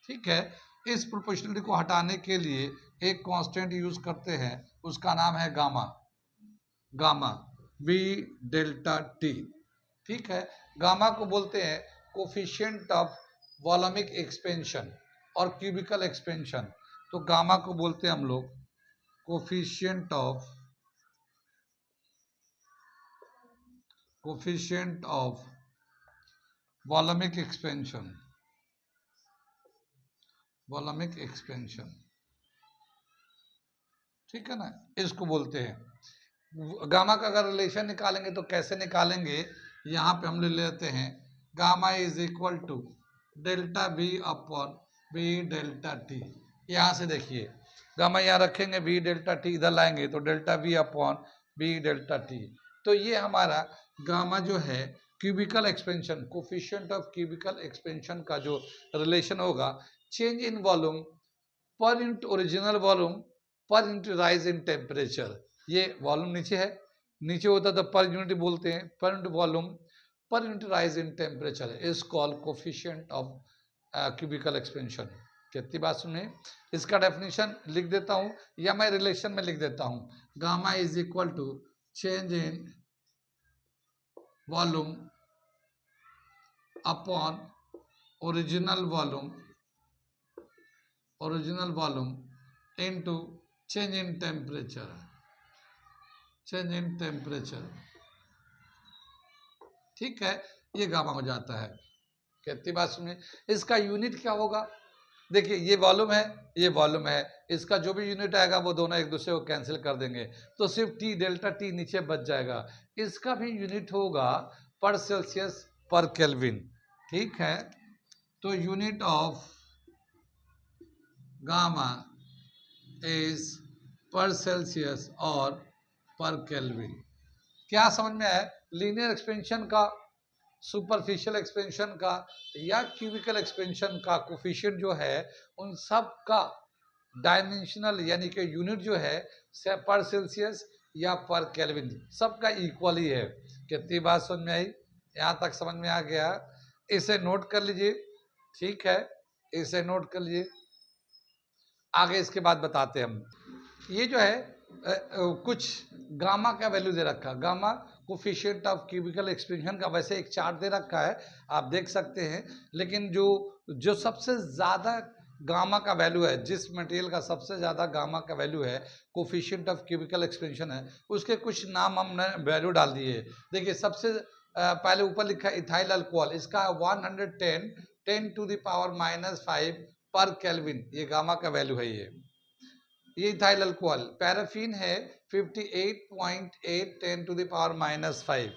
ठीक है, इस प्रोपोर्शनलिटी को हटाने के लिए एक कांस्टेंट यूज करते हैं, उसका नाम है gamma, gamma we delta T. ठीक है, गामा को बोलते हैं कोफिशिएंट ऑफ वॉल्यूमिक एक्सपेंशन और क्यूबिकल एक्सपेंशन। तो गामा को बोलते हैं हम लोग coefficient of volumic expansion, volaemic expansion. ठीक है ना, इसको बोलते हैं। गामा का अगर रिलेशन निकालेंगे तो कैसे निकालेंगे, यहाँ पे हम ले लेते हैं gamma is equal to delta V upon B delta T. यहाँ से देखिए गामा यहाँ रखेंगे, बी डेल्टा टी इधर लाएंगे तो delta V upon B delta T. तो ये हमारा गामा जो है cubical expansion, coefficient of cubical expansion का जो रिलेशन होगा, चेंज इन वॉल्यूम पर इंटू ओरिजिनल वॉल्यूम पर इंटू राइज इन टेम्परेचर। ये वॉल्यूम नीचे है, नीचे होता तो पर यूनिट बोलते हैं, पर इंटू वॉल्यूम पर into rise in temperature is called coefficient of cubical expansion. कितनी बात सुने, इसका डेफिनेशन लिख देता हूं या मैं रिलेशन में लिख देता हूं, gamma is equal to change in volume upon original volume into change in temperature, change in temperature. ठीक है, ये गामा हो जाता है। कितनी बात सुनिए, इसका यूनिट क्या होगा, देखिए ये वॉल्यूम है, ये वॉल्यूम है, इसका जो भी यूनिट आएगा वो दोनों एक दूसरे को कैंसिल कर देंगे तो सिर्फ टी डेल्टा टी नीचे बच जाएगा। इसका भी यूनिट होगा पर सेल्सियस पर केल्विन। ठीक है, तो यूनिट ऑफ गामा इज पर सेल्सियस और पर केल्विन। क्या समझ में आया, लीनियर एक्सपेंशन का, सुपरफिशियल एक्सपेंशन का या क्यूबिकल एक्सपेंशन का कोफिशिएंट जो है, उन सब का डायमेंशनल यानी कि यूनिट जो है पर सेल्सियस या पर केल्विन सबका इक्वल ही है। कितनी बात समझ में आई, यहाँ तक समझ में आ गया, इसे नोट कर लीजिए। ठीक है, इसे नोट कर लीजिए, आगे इसके बाद बताते हैं हम। ये जो है कुछ गामा का वैल्यू दे रखा, gamma coefficient of cubical expansion का वैसे एक चार्ट दे रखा है, आप देख सकते हैं। लेकिन जो सबसे ज़्यादा गामा का वैल्यू है, जिस मटेरियल का सबसे ज़्यादा गामा का वैल्यू है, कोफिशिएंट ऑफ क्यूबिकल एक्सपेंशन है, उसके कुछ नाम हमने वैल्यू डाल दिए। देखिए सबसे पहले ऊपर लिखा है इथाइल अल्कोहल, इसका 110 10 टू द पावर -5 पर केल्विन, ये गामा का वैल्यू है। ये इथाइल अल्कोहल। पैराफिन है 58.8 10 टू द पावर -5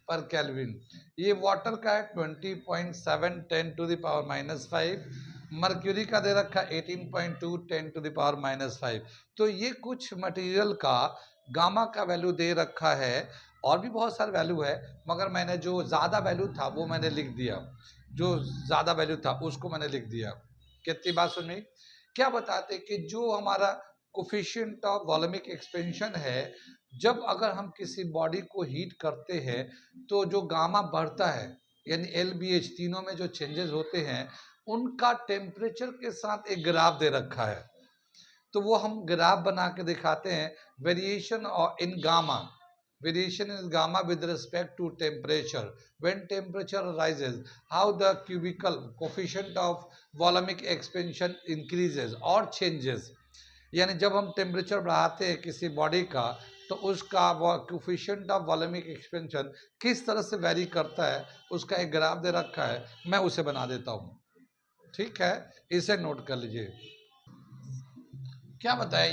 पर केल्विन। ये वाटर का है 20.7 10 टू द पावर -5। मर्क्यूरी का दे रखा 18.2 10 टू द पावर -5। तो ये कुछ मटेरियल का गामा का वैल्यू दे रखा है, और भी बहुत सारे वैल्यू है, मगर मैंने जो ज़्यादा वैल्यू था वो मैंने लिख दिया, जो ज़्यादा वैल्यू था उसको मैंने लिख दिया। कितनी बात सुनी, क्या बताते कि जो हमारा कोफिशिएंट ऑफ वॉल्यूमिक एक्सपेंशन है, जब अगर हम किसी बॉडी को हीट करते हैं तो जो गामा बढ़ता है, यानी LBH तीनों में जो चेंजेस होते हैं, उनका टेम्परेचर के साथ एक ग्राफ दे रखा है। तो वो हम ग्राफ बना के दिखाते हैं, variation in gamma, variation in gamma with respect to temperature. When temperature rises, how the cubical coefficient of volumic expansion increases or changes. यानी जब हम टेम्परेचर बढ़ाते हैं किसी बॉडी का तो उसका कोफिशिएंट ऑफ वॉल्यूमिक एक्सपेंशन किस तरह से वेरी करता है, उसका एक ग्राफ दे रखा है, मैं उसे बना देता हूँ। ठीक है, इसे नोट कर लीजिए। क्या बताया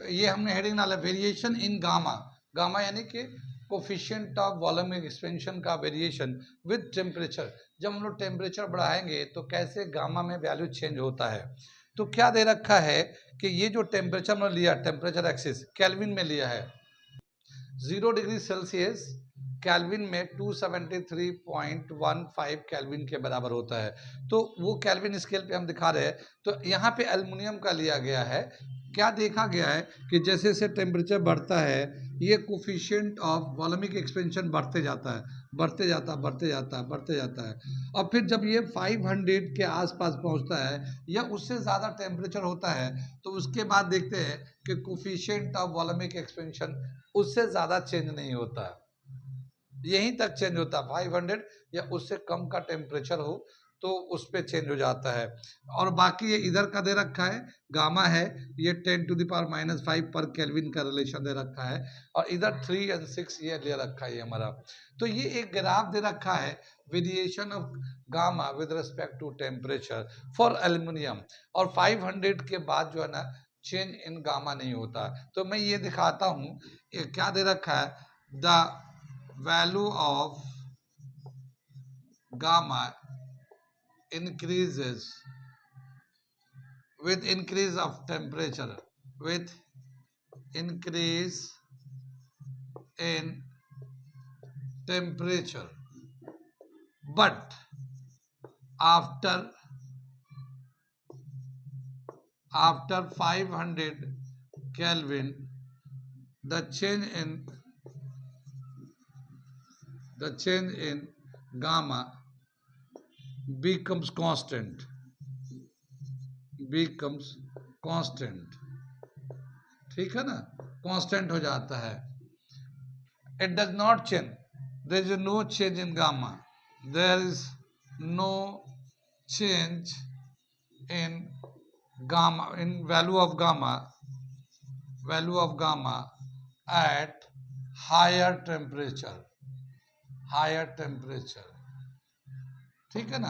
ये हमने हेडिंग डाला वेरिएशन इन गामा। गामा यानी कि कोफिशिएंट ऑफ वॉल्यूमिक एक्सपेंशन का वेरिएशन विद टेम्परेचर। जब हम लोग टेम्परेचर बढ़ाएंगे तो कैसे गामा में वैल्यू चेंज होता है। तो क्या दे रखा है कि ये जो टेम्परेचर हमने लिया, टेम्परेचर एक्सिस केल्विन में लिया है, 0 डिग्री सेल्सियस केल्विन में 273.15 केल्विन के बराबर होता है। तो वो केल्विन स्केल पे हम दिखा रहे हैं। तो यहाँ पे एल्युमिनियम का लिया गया है। क्या देखा गया है कि जैसे जैसे टेम्परेचर बढ़ता है ये कोफिशिएंट ऑफ वॉल्यूमिक एक्सपेंशन बढ़ते जाता है, बढ़ते जाता है, बढ़ते जाता है, बढ़ते जाता है। और फिर जब ये 500 के आसपास पहुंचता है या उससे ज़्यादा टेम्परेचर होता है तो उसके बाद देखते हैं कि कोफिशिएंट ऑफ वॉल्यूमिक एक्सपेंशन उससे ज़्यादा चेंज नहीं होता, यहीं तक चेंज होता है। 500 या उससे कम का टेम्परेचर हो तो उस पर चेंज हो जाता है। और बाकी ये इधर का दे रखा है, गामा है, ये 10⁻⁻5 पर केल्विन का रिलेशन दे रखा है। और इधर 3 और 6 ये ले रखा है हमारा। तो ये एक ग्राफ दे रखा है variation of gamma with respect to temperature for aluminium. और 500 के बाद जो है ना चेंज इन गामा नहीं होता। तो मैं ये दिखाता हूँ, ये क्या दे रखा है, the value of gamma increases with increase of temperature, with increase in temperature, but after 500 Kelvin the change in gamma becomes constant, ठीक है ना, कांस्टेंट हो जाता है। It does not change, there is no change in gamma, there is no change in gamma, in value of gamma at higher temperature, ठीक है ना।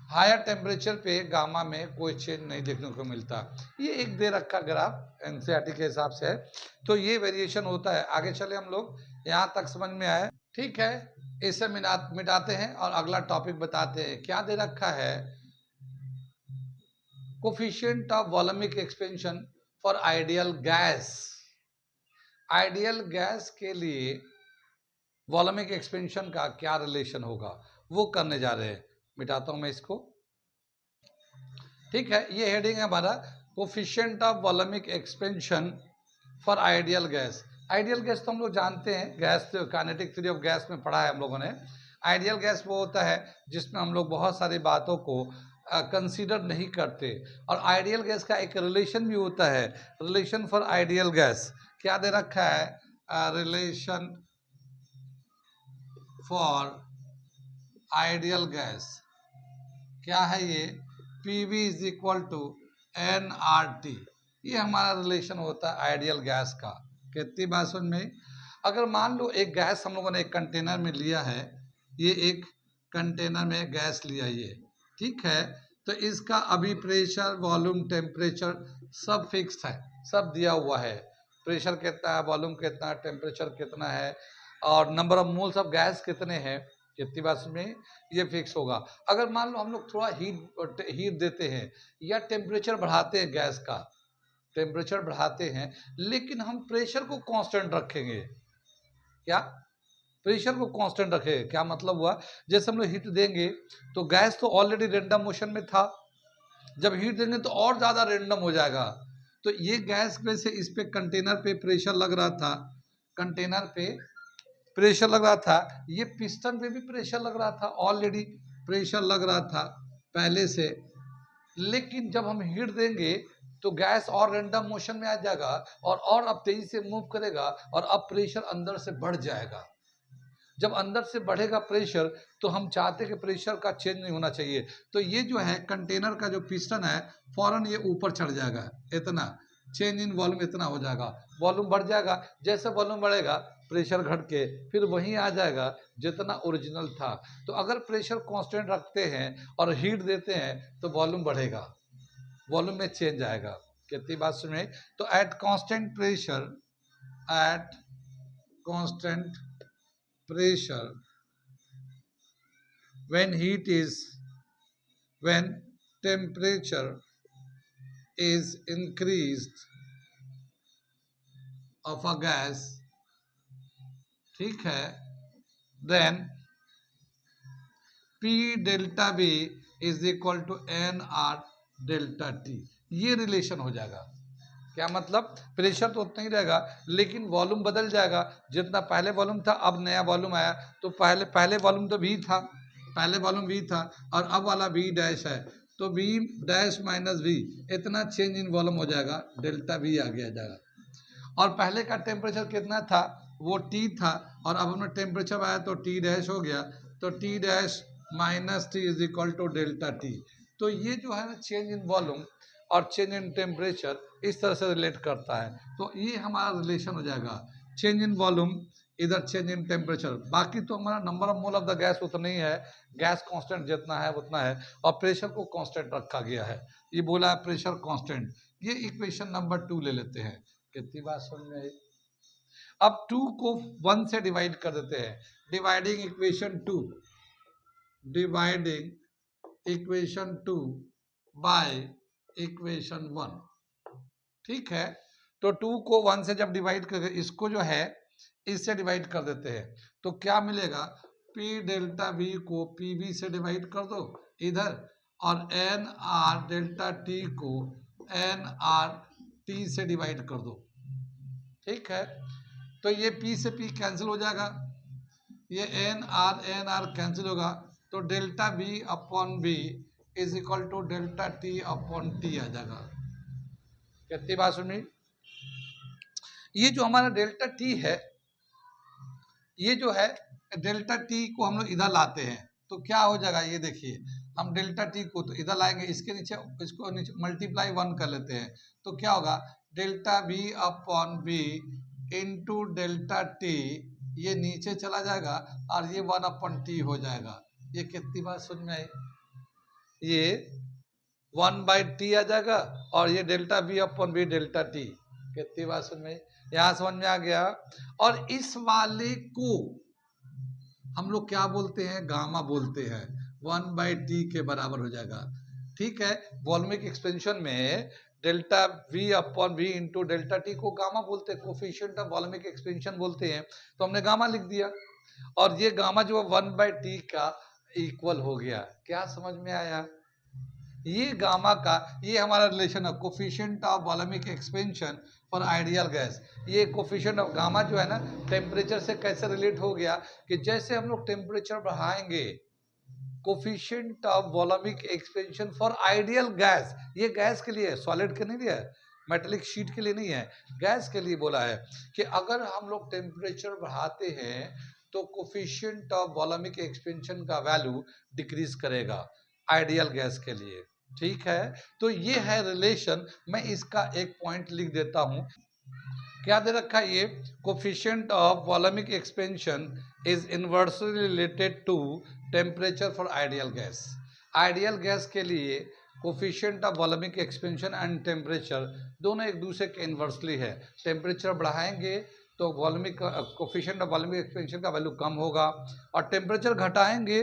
Higher temperature पे गामा में कोई चेंज नहीं देखने को मिलता। ये एक दे रखा ग्राफ एनसीईआरटी के हिसाब से है। तो ये वेरिएशन होता है। आगे चले हम लोग, यहाँ तक समझ में आए, ठीक है। इसे मिटाते हैं और अगला टॉपिक बताते हैं। क्या दे रखा है, coefficient of volumic expansion for ideal gas. Ideal gas के लिए वॉल्यूमिक एक्सपेंशन का क्या रिलेशन होगा वो करने जा रहे हैं। मिटाता हूं मैं इसको, ठीक है। ये हेडिंग है हमारा, coefficient of volumic expansion for ideal gas. Ideal gas तो हम लोग जानते हैं, gas kinetic theory of gas में पढ़ा है हम लोगों ने। आइडियल गैस वो होता है जिसमें हम लोग बहुत सारी बातों को कंसीडर नहीं करते। और आइडियल गैस का एक रिलेशन भी होता है, रिलेशन फॉर आइडियल गैस। क्या दे रखा है, रिलेशन फॉर आइडियल गैस। क्या है ये, PV is equal to nRT। ये हमारा रिलेशन होता है आइडियल गैस का। कितनी बात समझ में। अगर मान लो एक गैस हम लोगों ने एक कंटेनर में लिया है, ये एक कंटेनर में गैस लिया ये, ठीक है। तो इसका अभी प्रेशर, वॉल्यूम, टेम्परेचर सब फिक्स है, सब दिया हुआ है। प्रेशर कितना है, वॉल्यूम कितना है, टेम्परेचर कितना है, और number of moles of gas कितने हैं, कितनी बात में ये फिक्स होगा। अगर मान लो हम लोग थोड़ा हीट देते हैं या टेम्परेचर बढ़ाते हैं, गैस का टेम्परेचर बढ़ाते हैं, लेकिन हम प्रेशर को कांस्टेंट रखेंगे। क्या, प्रेशर को कांस्टेंट रखेंगे, क्या मतलब हुआ, जैसे हम लोग हीट देंगे तो गैस तो ऑलरेडी रेंडम मोशन में था, जब हीट देंगे तो और ज्यादा रेंडम हो जाएगा। तो ये गैस में से इस पे कंटेनर पे प्रेशर लग रहा था, कंटेनर पे प्रेशर लग रहा था, ये पिस्टन पे भी प्रेशर लग रहा था, ऑलरेडी प्रेशर लग रहा था पहले से। लेकिन जब हम हीट देंगे तो गैस और रेंडम मोशन में आ जाएगा और अब तेजी से मूव करेगा और अब प्रेशर अंदर से बढ़ जाएगा। जब अंदर से बढ़ेगा प्रेशर तो हम चाहते कि प्रेशर का चेंज नहीं होना चाहिए। तो ये जो है कंटेनर का जो पिस्टन है फौरन ये ऊपर चढ़ जाएगा, इतना चेंज इन वॉल्यूम इतना हो जाएगा, वॉल्यूम बढ़ जाएगा। जैसे वॉल्यूम बढ़ेगा प्रेशर घट के फिर वहीं आ जाएगा जितना ओरिजिनल था। तो अगर प्रेशर कांस्टेंट रखते हैं और हीट देते हैं तो वॉल्यूम बढ़ेगा, वॉल्यूम में चेंज आएगा। कितनी बात सुने। तो at constant pressure, at constant pressure, when temperature is increased of a gas, ठीक है, then P delta V is equal to N R delta T. ये रिलेशन हो जाएगा। क्या मतलब? प्रेशर तो उतना ही रहेगा लेकिन वॉल्यूम बदल जाएगा। जितना पहले वॉल्यूम था अब नया वॉल्यूम आया, तो पहले वॉल्यूम तो V था, पहले वॉल्यूम V था और अब वाला V डैश है, तो V डैश माइनस V, इतना चेंज इन वॉल्यूम हो जाएगा, डेल्टा V आ गया जाएगा। और पहले का टेम्परेचर कितना था? वो T था, और अब हमने टेम्परेचर आया तो T डैश हो गया, तो T dash minus T is equal to delta T। तो ये जो है ना चेंज इन वॉल्यूम और चेंज इन टेम्परेचर इस तरह से रिलेट करता है। तो ये हमारा रिलेशन हो जाएगा, चेंज इन वॉल्यूम इधर चेंज इन टेम्परेचर। बाकी तो हमारा number of mole of the gas उतना ही है, गैस कांस्टेंट जितना है उतना है, और प्रेशर को कांस्टेंट रखा गया है। ये बोला है प्रेशर कांस्टेंट। ये इक्वेशन नंबर 2 ले लेते हैं। कितनी बात समझ में आई? अब 2 को 1 से डिवाइड कर देते हैं। Dividing equation 2, dividing equation 2 by equation 1। ठीक है, तो 2 को 1 से जब डिवाइड करके इसको जो है इससे डिवाइड कर देते हैं, तो क्या मिलेगा? P डेल्टा V को PV से डिवाइड कर दो इधर, और एन आर डेल्टा T को एन आर T से डिवाइड कर दो। ठीक है, तो ये P से P कैंसिल हो जाएगा, ये एन आर कैंसिल होगा, तो delta V upon V is equal to delta T upon T आ जाएगा। कितनी बात सुनी? ये जो हमारा डेल्टा T है, ये जो है डेल्टा T को हम लोग इधर लाते हैं तो क्या हो जाएगा? ये देखिए, हम डेल्टा T को तो इधर लाएंगे, इसके नीचे इसको नीचे मल्टीप्लाई 1 कर लेते हैं, तो क्या होगा? Delta V upon V into delta T, ये नीचे चला जाएगा और ये 1 अपॉन T हो जाएगा। ये कितनी बात समझ में आई? ये 1 बाई T आ जाएगा और ये delta V upon V delta T। कितनी बात समझ में आई? यहाँ समझ में आ गया। और इस वाले को हम लोग क्या बोलते हैं? गामा बोलते हैं। 1 बाई T के बराबर हो जाएगा। ठीक है, वॉल्यूमिक एक्सपेंशन में delta V upon V into delta T को गामा बोलते हैं, कोफिशिएंट ऑफ वॉल्यूमिक एक्सपेंशन बोलते हैं, तो हमने गामा लिख दिया, और ये गामा जो 1 बाई T का इक्वल हो गया। क्या समझ में आया? ये गामा का ये हमारा रिलेशन है, coefficient of volumic expansion for ideal gas. ये कोफिशिएंट ऑफ गामा जो है ना टेम्परेचर से कैसे रिलेट हो गया कि जैसे हम लोग टेम्परेचर बढ़ाएंगे, coefficient of volumic expansion for ideal gas, ये गैस के लिए है, सॉलिड के नहीं लिए है, मेटेलिक शीट के लिए नहीं है, गैस के लिए बोला है कि अगर हम लोग टेम्परेचर बढ़ाते हैं तो कोफिशिएंट ऑफ वॉल्यूमिक एक्सपेंशन का वैल्यू डिक्रीज करेगा आइडियल गैस के लिए। ठीक है, तो ये है रिलेशन। मैं इसका एक पॉइंट लिख देता हूं। क्या दे रखा है? ये coefficient of volumic expansion is inversely related to temperature for ideal gas. Ideal gas के लिए coefficient of volumic expansion and temperature दोनों एक दूसरे के इन्वर्सली है। टेम्परेचर बढ़ाएंगे तो volumic coefficient of volumic expansion का वैल्यू कम होगा, और टेम्परेचर घटाएंगे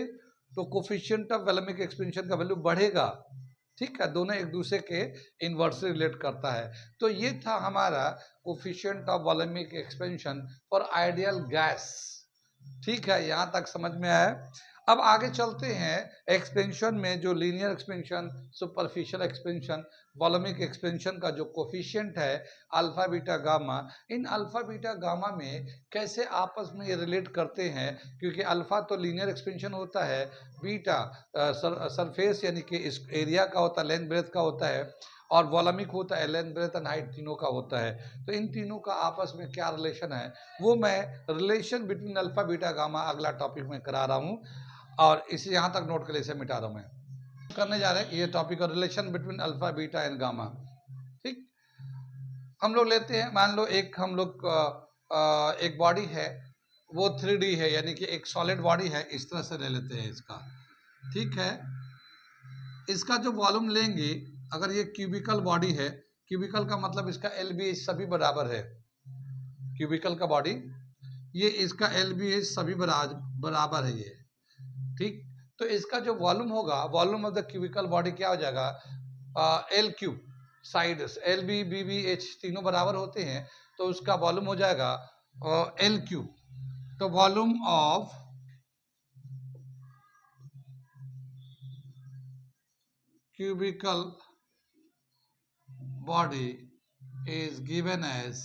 तो कोफिशिएंट ऑफ वॉल्यूमिक एक्सपेंशन का वैल्यू बढ़ेगा। ठीक है, दोनों एक दूसरे के इन्वर्सली रिलेट करता है। तो ये था हमारा coefficient of volumic expansion for ideal gas. ठीक है, यहाँ तक समझ में आया। अब आगे चलते हैं एक्सपेंशन में, जो linear expansion, superficial expansion, volaemic expansion का जो कोफिशिएंट है अल्फा बीटा गामा, इन अल्फा बीटा गामा में कैसे आपस में ये रिलेट करते हैं, क्योंकि अल्फा तो लीनियर एक्सपेंशन होता है, बीटा सरफेस यानी कि इस एरिया का होता है, लेंथ ब्रेथ का होता है, और वॉल्यूमिक होता है, लेंथ ब्रेथ एंड हाइट तीनों का होता है। तो इन तीनों का आपस में क्या रिलेशन है, वो मैं relation between alpha beta gamma अगला टॉपिक में करा रहा हूँ, और इसे यहाँ तक नोट कर ले, इसे मिटा रहा हूँ। मैं करने जा रहे हैं ये टॉपिक और relation between alpha beta and gamma. ठीक, हम लोग लेते हैं, मान लो एक बॉडी है, वो 3D है, यानी कि एक सॉलिड बॉडी है, इस तरह से ले लेते हैं इसका। ठीक है, इसका जो वॉल्यूम लेंगे, अगर ये क्यूबिकल बॉडी है, क्यूबिकल का मतलब इसका LBH सभी बराबर है, क्यूबिकल का बॉडी, ये इसका LBH सभी बराबर है ये। ठीक, तो इसका जो वॉल्यूम होगा, volume of the cubical body क्या हो जाएगा? L cube, side LB BBH तीनों बराबर होते हैं, तो उसका वॉल्यूम हो जाएगा L क्यूब। तो volume of cubical body is given as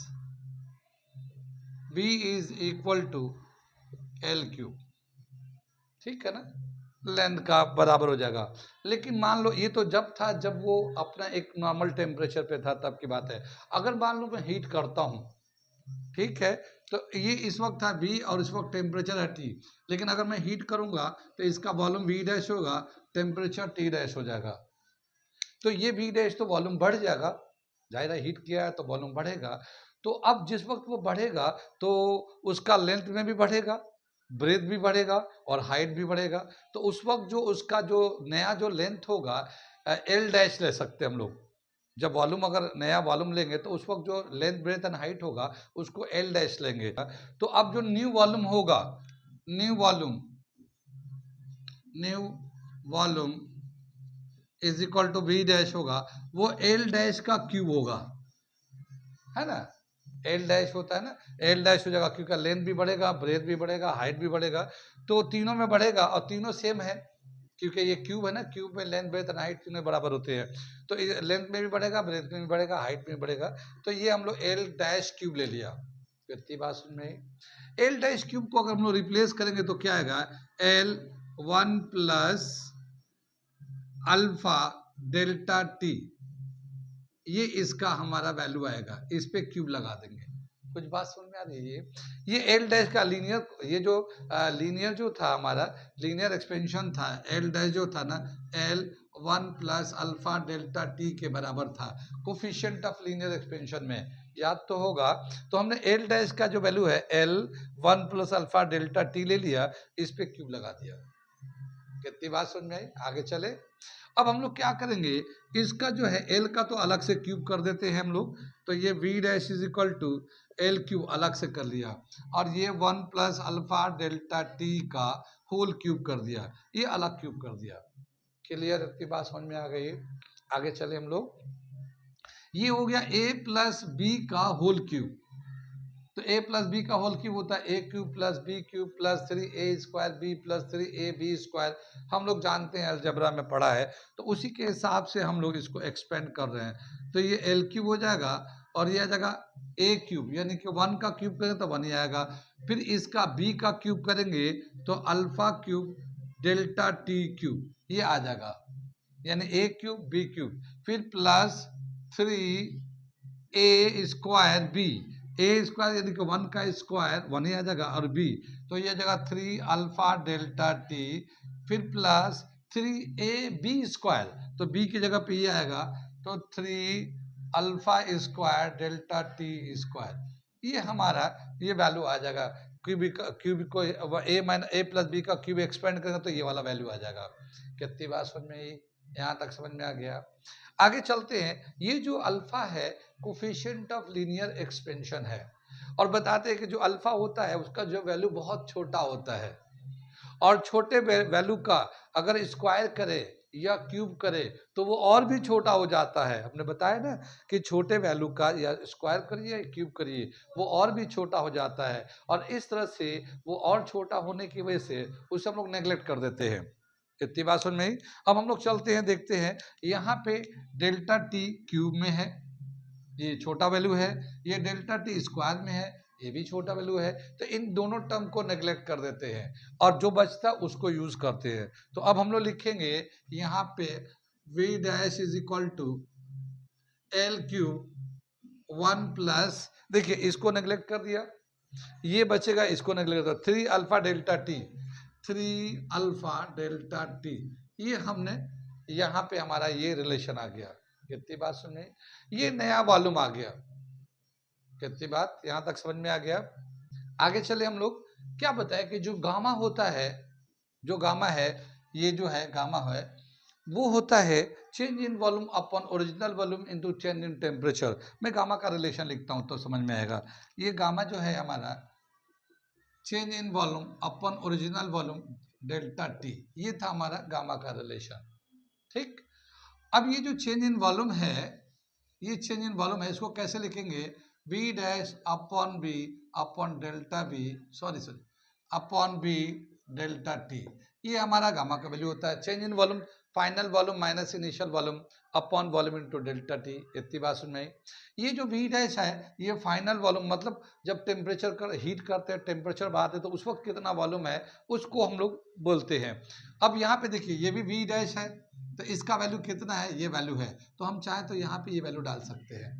B is equal to L cube, ठीक है ना, लेंथ का बराबर हो जाएगा। लेकिन मान लो ये तो जब था जब वो अपना एक नॉर्मल टेम्परेचर पे था तब की बात है। अगर मान लो मैं हीट करता हूँ, ठीक है, तो ये इस वक्त था V और इस वक्त टेम्परेचर है T, लेकिन अगर मैं हीट करूंगा तो इसका वॉल्यूम V डैश होगा, टेम्परेचर T डैश हो जाएगा। तो ये V डैश तो वॉल्यूम बढ़ जाएगा, जाहिर है हीट किया है तो वॉल्यूम बढ़ेगा। तो अब जिस वक्त वो बढ़ेगा तो उसका लेंथ में भी बढ़ेगा, ब्रेथ भी बढ़ेगा और हाइट भी बढ़ेगा। तो उस वक्त जो उसका जो नया जो लेंथ होगा L डैश ले सकते हैं हम लोग। जब वॉल्यूम अगर नया वॉल्यूम लेंगे तो उस वक्त जो लेंथ ब्रेथ एंड हाइट होगा उसको L डैश लेंगे। तो अब जो न्यू वॉल्यूम होगा, new volume is equal to V dash होगा, वो L डैश का क्यूब होगा, है ना। L डैश होता है ना, L डैश हो जाएगा क्योंकि लेंथ भी बढ़ेगा, ब्रेथ भी बढ़ेगा, हाइट भी बढ़ेगा। तो तीनों में बढ़ेगा और तीनों सेम है क्योंकि ये क्यूब है ना, क्यूब में लेंथ ब्रेथ एंड हाइट तीनों बराबर होते हैं। तो लेंथ में भी बढ़ेगा, ब्रेथ में भी बढ़ेगा, हाइट में भी बढ़ेगा। तो ये हम लोग L डैश क्यूब ले लिया। कितनी बात सुन में, L डैश क्यूब को अगर हम लोग रिप्लेस करेंगे तो क्या आएगा, L1 plus alpha delta T, ये इसका हमारा वैल्यू आएगा। इस पे क्यूब लगा देंगे। कुछ बात समझ में आ रही है? ये एल डैश का लीनियर, ये जो लीनियर जो था हमारा लीनियर एक्सपेंशन था, एल डैश जो था ना, L1 plus alpha delta T के बराबर था कोफिशिएंट ऑफ लीनियर एक्सपेंशन में, याद तो होगा। तो हमने एल डैश का जो वैल्यू है L1 plus alpha delta T ले लिया, इस पे क्यूब लगा दिया। कितनी बात समझ में आई? आगे चले। अब हम लोग क्या करेंगे, इसका जो है L का तो अलग से क्यूब कर देते हैं हम लोग। तो ये V dash is equal to L cube अलग से कर लिया, और ये 1 प्लस अल्फा डेल्टा टी का होल क्यूब कर दिया, ये अलग क्यूब कर दिया। क्लियर? इतनी बात समझ में आ गई? आगे चले हम लोग। ये हो गया A प्लस बी का होल क्यूब। तो A प्लस बी का होल क्यूब होता है A cube plus B cube plus 3A square B plus 3AB square. हम लोग जानते हैं, अलजबरा में पढ़ा है, तो उसी के हिसाब से हम लोग इसको एक्सपेंड कर रहे हैं। तो ये L क्यूब हो जाएगा और ये आ जाएगा A क्यूब, यानी कि 1 का क्यूब करेंगे तो 1 ही आएगा। फिर इसका B का क्यूब करेंगे तो alpha cube delta T cube, ये आ जाएगा, यानी A क्यूब B क्यूब, फिर प्लस 3A स्क्वायर बी, ए स्क्वायर यानी कि 1 का स्क्वायर 1 ही आ जाएगा, और बी तो ये जगह 3 अल्फा डेल्टा टी, फिर प्लस 3AB स्क्वायर, तो बी की जगह पे ये आएगा, तो 3 alpha square delta T square, ये हमारा ये वैल्यू आ जाएगा। क्यूब को ए प्लस बी का क्यूब एक्सपेंड करेंगे तो ये वाला वैल्यू आ जाएगा। कितनी बात समझ में आई? यहाँ तक समझ में आ गया? आगे चलते हैं। ये जो अल्फा है कोफिशिएंट ऑफ लीनियर एक्सपेंशन है, और बताते हैं कि जो अल्फा होता है उसका जो वैल्यू बहुत छोटा होता है, और छोटे वैल्यू का अगर स्क्वायर करे या क्यूब करे तो वो और भी छोटा हो जाता है। हमने बताया ना कि छोटे वैल्यू का या स्क्वायर करिए या क्यूब करिए वो और भी छोटा हो जाता है, और इस तरह से वो और छोटा होने की वजह से उसे हम लोग नेग्लेक्ट कर देते हैं। इतनी बात सुन में ही। अब हम लोग चलते हैं, देखते हैं यहाँ पे डेल्टा टी क्यूब में है, ये छोटा वैल्यू है, ये डेल्टा टी स्क्वायर में है, ये भी छोटा वैल्यू है। तो इन दोनों टर्म को नेग्लेक्ट कर देते हैं और जो बचता उसको यूज करते हैं। तो अब हम लोग लिखेंगे यहाँ पे V dash is equal to L cube 1 plus, देखिए इसको नेग्लेक्ट कर दिया, ये बचेगा, इसको नेग्लेक्ट कर दिया, 3 alpha delta T, 3 alpha delta T, ये हमने यहाँ पे हमारा ये रिलेशन आ गया। कितनी बात सुने, ये नया वॉल्यूम आ गया। कितनी बात यहाँ तक समझ में आ गया? आगे चले हम लोग। क्या बताया कि जो गामा होता है, जो गामा है, ये जो है गामा है, वो होता है change in volume upon original volume into change in temperature. मैं गामा का रिलेशन लिखता हूं तो समझ में आएगा। ये गामा जो है हमारा change in volume upon original volume delta T, ये था हमारा गामा का रिलेशन। ठीक, अब ये जो चेंज इन वॉल्यूम है, ये चेंज इन वॉल्यूम है, इसको कैसे लिखेंगे, B dash upon B upon delta B, sorry upon B delta T, ये हमारा गामा का वैल्यू होता है। Change in volume final volume minus initial volume upon volume into delta T, इतनी बात सुन में। ये जो वी डैश है ये फाइनल वॉल्यूम, मतलब जब टेम्परेचर कर हीट करते हैं, टेम्परेचर बढ़ाते हैं तो उस वक्त कितना वॉल्यूम है उसको हम लोग बोलते हैं। अब यहाँ पे देखिए ये भी वी डैश है तो इसका वैल्यू कितना है, ये वैल्यू है, तो हम चाहे तो यहाँ पे ये वैल्यू डाल सकते हैं।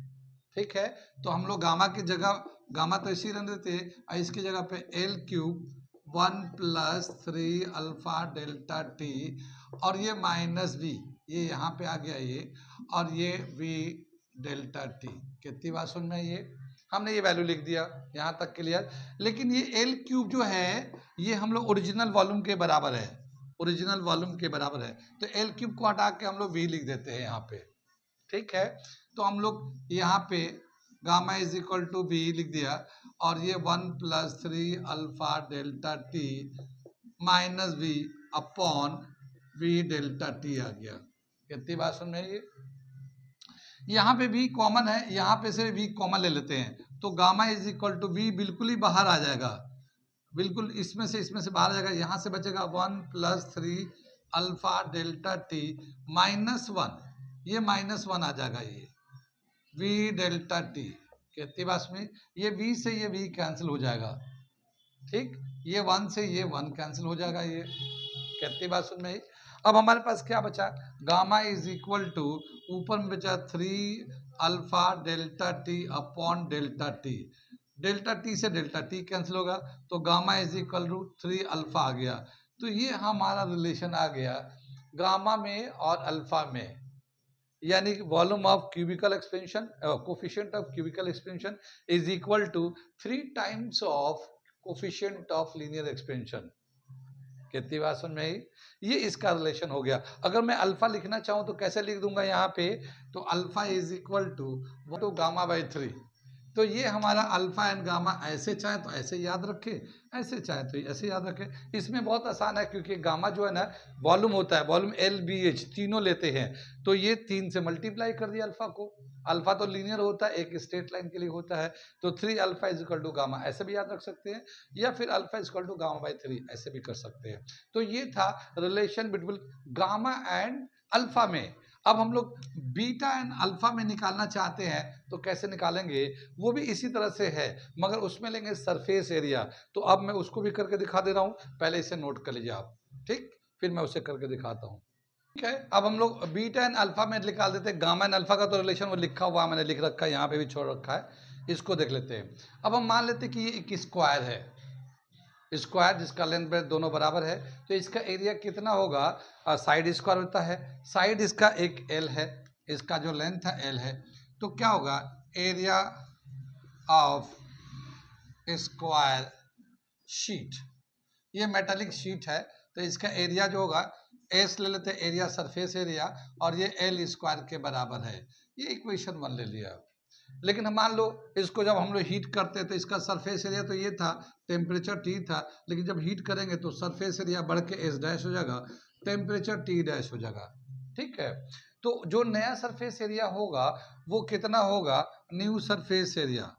ठीक है, तो हम लोग गामा की जगह, गामा तो इसी रहने देते हैं, और इसकी जगह पे L cube 1 + 3 alpha delta T, और ये माइनस वी, ये यहाँ पे आ गया ये, और ये वी डेल्टा टी। कितनी बात सुन में, ये हमने ये वैल्यू लिख दिया, यहाँ तक क्लियर। लेकिन ये एल क्यूब जो है ये हम लोग ओरिजिनल वॉल्यूम के बराबर है, ओरिजिनल वॉल्यूम के बराबर है, तो एल क्यूब को हटा के हम लोग वी लिख देते हैं यहाँ पे। ठीक है, तो हम लोग यहाँ पे gamma is equal to V लिख दिया, और ये 1 + 3 alpha delta T minus V upon V delta T आ गया। कितनी बात सुन में, ये यहाँ पे वी कॉमन है, यहाँ पे से वी कॉमन ले लेते हैं, तो gamma is equal to V बिल्कुल ही बाहर आ जाएगा, बिल्कुल इसमें से बाहर आ जाएगा, यहाँ से बचेगा 1 + 3 अल्फा डेल्टा टी -1, ये -1 आ जाएगा, ये वी डेल्टा टी। कितनी बात में, ये वी से ये वी कैंसिल हो जाएगा, ठीक, ये 1 से ये 1 कैंसिल हो जाएगा, ये कितनी बात सुन में। अब हमारे पास क्या बचा, गामा इज इक्वल टू, ऊपर में बचा 3 alpha delta T upon delta T, delta T से डेल्टा टी कैंसिल होगा, तो gamma is equal to 3 alpha आ गया। तो ये हमारा रिलेशन आ गया गामा में और अल्फा में, यानी volume of cubical expansion, coefficient of cubical expansion is equal to 3 times of coefficient of linear expansion. कितनी बात सुन में आई, ये इसका रिलेशन हो गया। अगर मैं अल्फा लिखना चाहूँ तो कैसे लिख दूंगा यहाँ पे, तो alpha is equal to gamma by 3, तो ये हमारा अल्फा एंड गामा, ऐसे चाहे तो ऐसे याद रखे, ऐसे चाहे तो ऐसे याद रखे। इसमें बहुत आसान है क्योंकि गामा जो है ना वॉल्यूम होता है, वॉल्यूम एल बी एच तीनों लेते हैं, तो ये 3 से मल्टीप्लाई कर दिया अल्फा को, अल्फा तो लीनियर होता है, एक स्ट्रेट लाइन के लिए होता है, तो 3 alpha is equal to gamma ऐसे भी याद रख सकते हैं, या फिर alpha is equal to gamma by 3 ऐसे भी कर सकते हैं। तो ये था relation between gamma and alpha में। अब हम लोग बीटा एंड अल्फा में निकालना चाहते हैं तो कैसे निकालेंगे, वो भी इसी तरह से है, मगर उसमें लेंगे सरफेस एरिया। तो अब मैं उसको भी करके दिखा दे रहा हूँ, पहले इसे नोट कर लीजिए आप, ठीक, फिर मैं उसे करके दिखाता हूँ। ठीक है, अब हम लोग बीटा एंड अल्फा में निकाल देते हैं। गामा एंड अल्फा का तो रिलेशन वो लिखा हुआ मैंने लिख रखा है, यहाँ पे भी छोड़ रखा है, इसको देख लेते हैं। अब हम मान लेते हैं कि ये एक स्क्वायर है, स्क्वायर जिसका लेंथ ब्रेथ दोनों बराबर है, तो इसका एरिया कितना होगा, साइड स्क्वायर होता है, साइड इसका एक एल है, इसका जो लेंथ है एल है, तो क्या होगा एरिया ऑफ स्क्वायर शीट, ये मेटालिक शीट है, तो इसका एरिया जो होगा एस ले लेते हैं, एरिया सरफेस एरिया, और ये एल स्क्वायर के बराबर है, ये इक्वेशन 1 ले लिया। लेकिन हम मान लो इसको जब हम लोग हीट करते हैं तो इसका सरफेस एरिया तो ये था, टेम्परेचर टी था, लेकिन जब हीट करेंगे तो सरफेस एरिया बढ़ के एस डैश हो जाएगा, टेम्परेचर टी डैश हो जाएगा। ठीक है, तो जो नया सरफेस एरिया होगा वो कितना होगा, new surface area,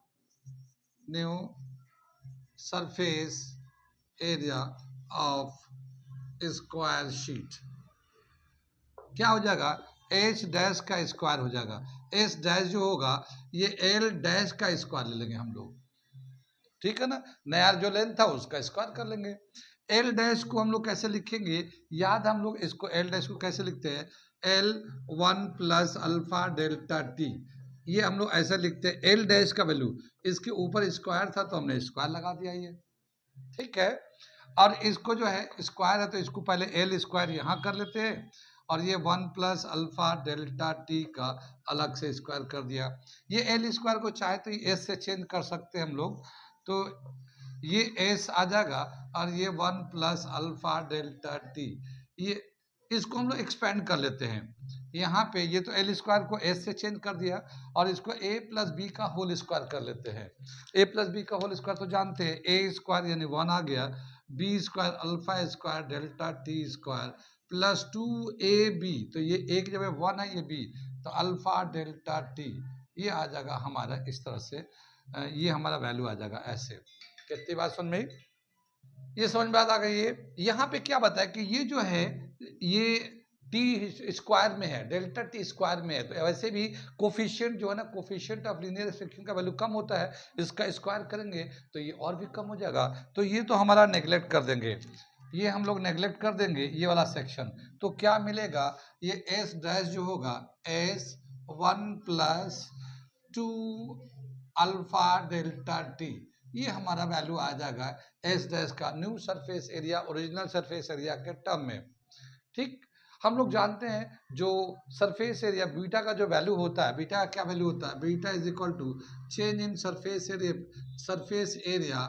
new surface area of square sheet क्या हो जाएगा, एच डैश का स्क्वायर हो जाएगा। एच डैश जो होगा ये एल डैश का स्क्वायर ले लेंगे हम लोग, ठीक है ना, नया जो लेंथ था उसका स्क्वायर कर लेंगे। एल डैश को हम लोग कैसे लिखेंगे, याद हम लोग इसको एल डैश को कैसे लिखते हैं, एल 1 + अल्फा डेल्टा टी, ये हम लोग ऐसा लिखते हैं। एल डैश का वैल्यू इसके ऊपर स्क्वायर था तो हमने स्क्वायर लगा दिया ये, ठीक है, और इसको जो है स्क्वायर है तो इसको पहले एल स्क्वायर यहाँ कर लेते हैं, और ये 1 + अल्फा डेल्टा टी का अलग से स्क्वायर कर दिया। ये एल स्क्वायर को चाहे तो एस से चेंज कर सकते हैं हम लोग, तो ये एस आ जाएगा, और ये 1 + अल्फा डेल्टा टी, ये इसको हम लोग एक्सपेंड कर लेते हैं। यहाँ पे ये तो एल स्क्वायर को एस से चेंज कर दिया, और इसको ए + बी का होल स्क्वायर कर लेते हैं। ए + बी का होल स्क्वायर तो जानते हैं, ए स्क्वायर यानी 1 आ गया, B square alpha square delta T square plus 2ab, तो ये एक जब 1 है ये b, तो अल्फा डेल्टा टी, ये आ जाएगा हमारा इस तरह से, ये हमारा वैल्यू आ जाएगा ऐसे। कितनी बात समझ में, ये समझ में आ गई। ये यहाँ पे क्या बताया कि ये जो है ये टी स्क्वायर में है, डेल्टा टी स्क्वायर में है, तो वैसे भी कोफिशिएंट जो है ना, कोफिशिएंट ऑफ लीनियर रिस्ट्रिक्शन का वैल्यू कम होता है, इसका स्क्वायर करेंगे तो ये और भी कम हो जाएगा। तो ये तो हमारा नेग्लेक्ट कर देंगे, ये हम लोग नेग्लेक्ट कर देंगे ये वाला सेक्शन। तो क्या मिलेगा, ये एस डैश जो होगा S 1 plus 2 alpha delta T, ये हमारा वैल्यू आ जाएगा एस डैश का new surface area original surface area के टर्म में। ठीक, हम लोग जानते हैं जो सरफेस एरिया बीटा का जो वैल्यू होता है, बीटा का क्या वैल्यू होता है, beta is equal to change in surface area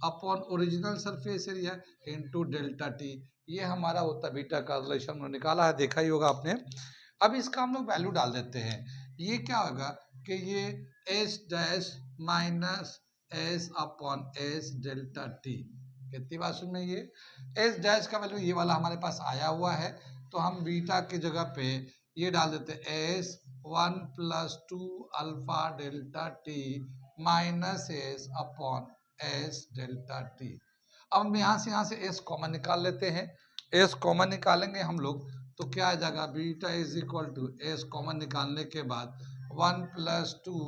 upon original surface area into delta T, ये हमारा होता है बीटा का रिलेशन हमने निकाला है, देखा ही होगा आपने। अब इसका हम लोग वैल्यू डाल देते हैं, ये क्या होगा कि ये S dash minus S upon S delta T, कितनी बात सुन में, ये एस डैश का वैल्यू ये वाला हमारे पास आया हुआ है, तो हम बीटा की जगह पे ये डाल देते S 1 plus 2 alpha delta T minus S upon S delta T. अब हम यहाँ से एस कॉमन निकाल लेते हैं, एस कॉमन निकालेंगे हम लोग तो क्या आ जाएगा, beta is equal to S common निकालने के बाद 1 प्लस 2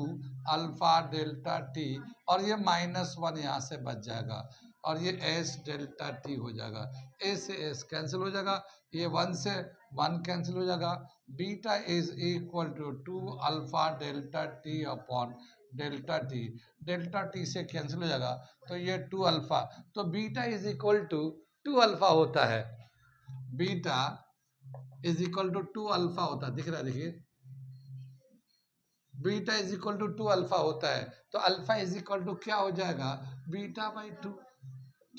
अल्फा डेल्टा टी, और ये -1 यहाँ से बच जाएगा, और ये एस डेल्टा टी हो जाएगा, ए से एस कैंसिल हो जाएगा, ये 1 से 1 कैंसिल हो जाएगा, beta is equal to 2 alpha delta T upon delta T, delta T से कैंसिल हो जाएगा, तो ये 2 अल्फा, तो beta is equal to 2 alpha होता है, beta is equal to 2 alpha होता है, दिख रहा है देखिए, beta is equal to 2 alpha होता है, तो अल्फा इज इक्वल टू क्या हो जाएगा, बीटा बाई 2।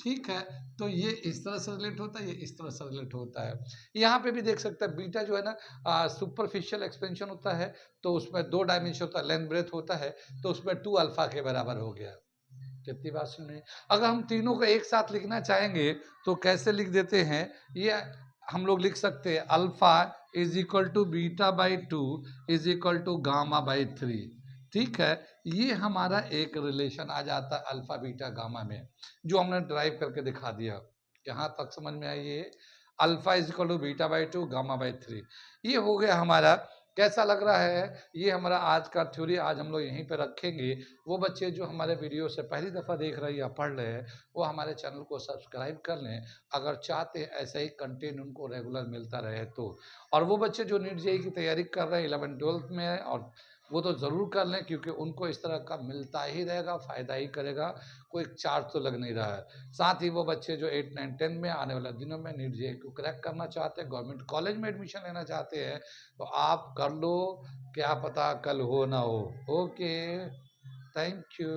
ठीक है, तो ये इस तरह से रिलेट होता है, ये इस तरह से रिलेट होता है। यहाँ पे भी देख सकते हैं बीटा जो है ना सुपरफिशियल एक्सपेंशन होता है, तो उसमें 2 डायमेंशन होता है, लेंथ ब्रेथ होता है, तो उसमें 2 अल्फा के बराबर हो गया। कितनी बात सुनिए, अगर हम तीनों को एक साथ लिखना चाहेंगे तो कैसे लिख देते हैं, ये हम लोग लिख सकते हैं alpha is equal to beta by 2 is equal to gamma by 3। ठीक है, ये हमारा एक रिलेशन आ जाता है अल्फा बीटा गामा में, जो हमने ड्राइव करके दिखा दिया। यहाँ तक समझ में आई, ये alpha is equal to beta by 2 gamma by 3, ये हो गया हमारा। कैसा लग रहा है, ये हमारा आज का थ्योरी आज हम लोग यहीं पे रखेंगे। वो बच्चे जो हमारे वीडियो से पहली दफ़ा देख रहे हैं या पढ़ रहे हैं, वो हमारे चैनल को सब्सक्राइब कर लें, अगर चाहते हैं ऐसा ही कंटेंट उनको रेगुलर मिलता रहे तो। और वो बच्चे जो नीट जेईई की तैयारी कर रहे हैं 11th-12th में, और वो तो ज़रूर कर लें, क्योंकि उनको इस तरह का मिलता ही रहेगा, फ़ायदा ही करेगा, कोई चार्ज तो लग नहीं रहा है। साथ ही वो बच्चे जो 8, 9, 10 में आने वाले दिनों में नीट जेईई को क्रैक करना चाहते हैं, गवर्नमेंट कॉलेज में एडमिशन लेना चाहते हैं, तो आप कर लो, क्या पता कल हो ना हो। Okay, thank you.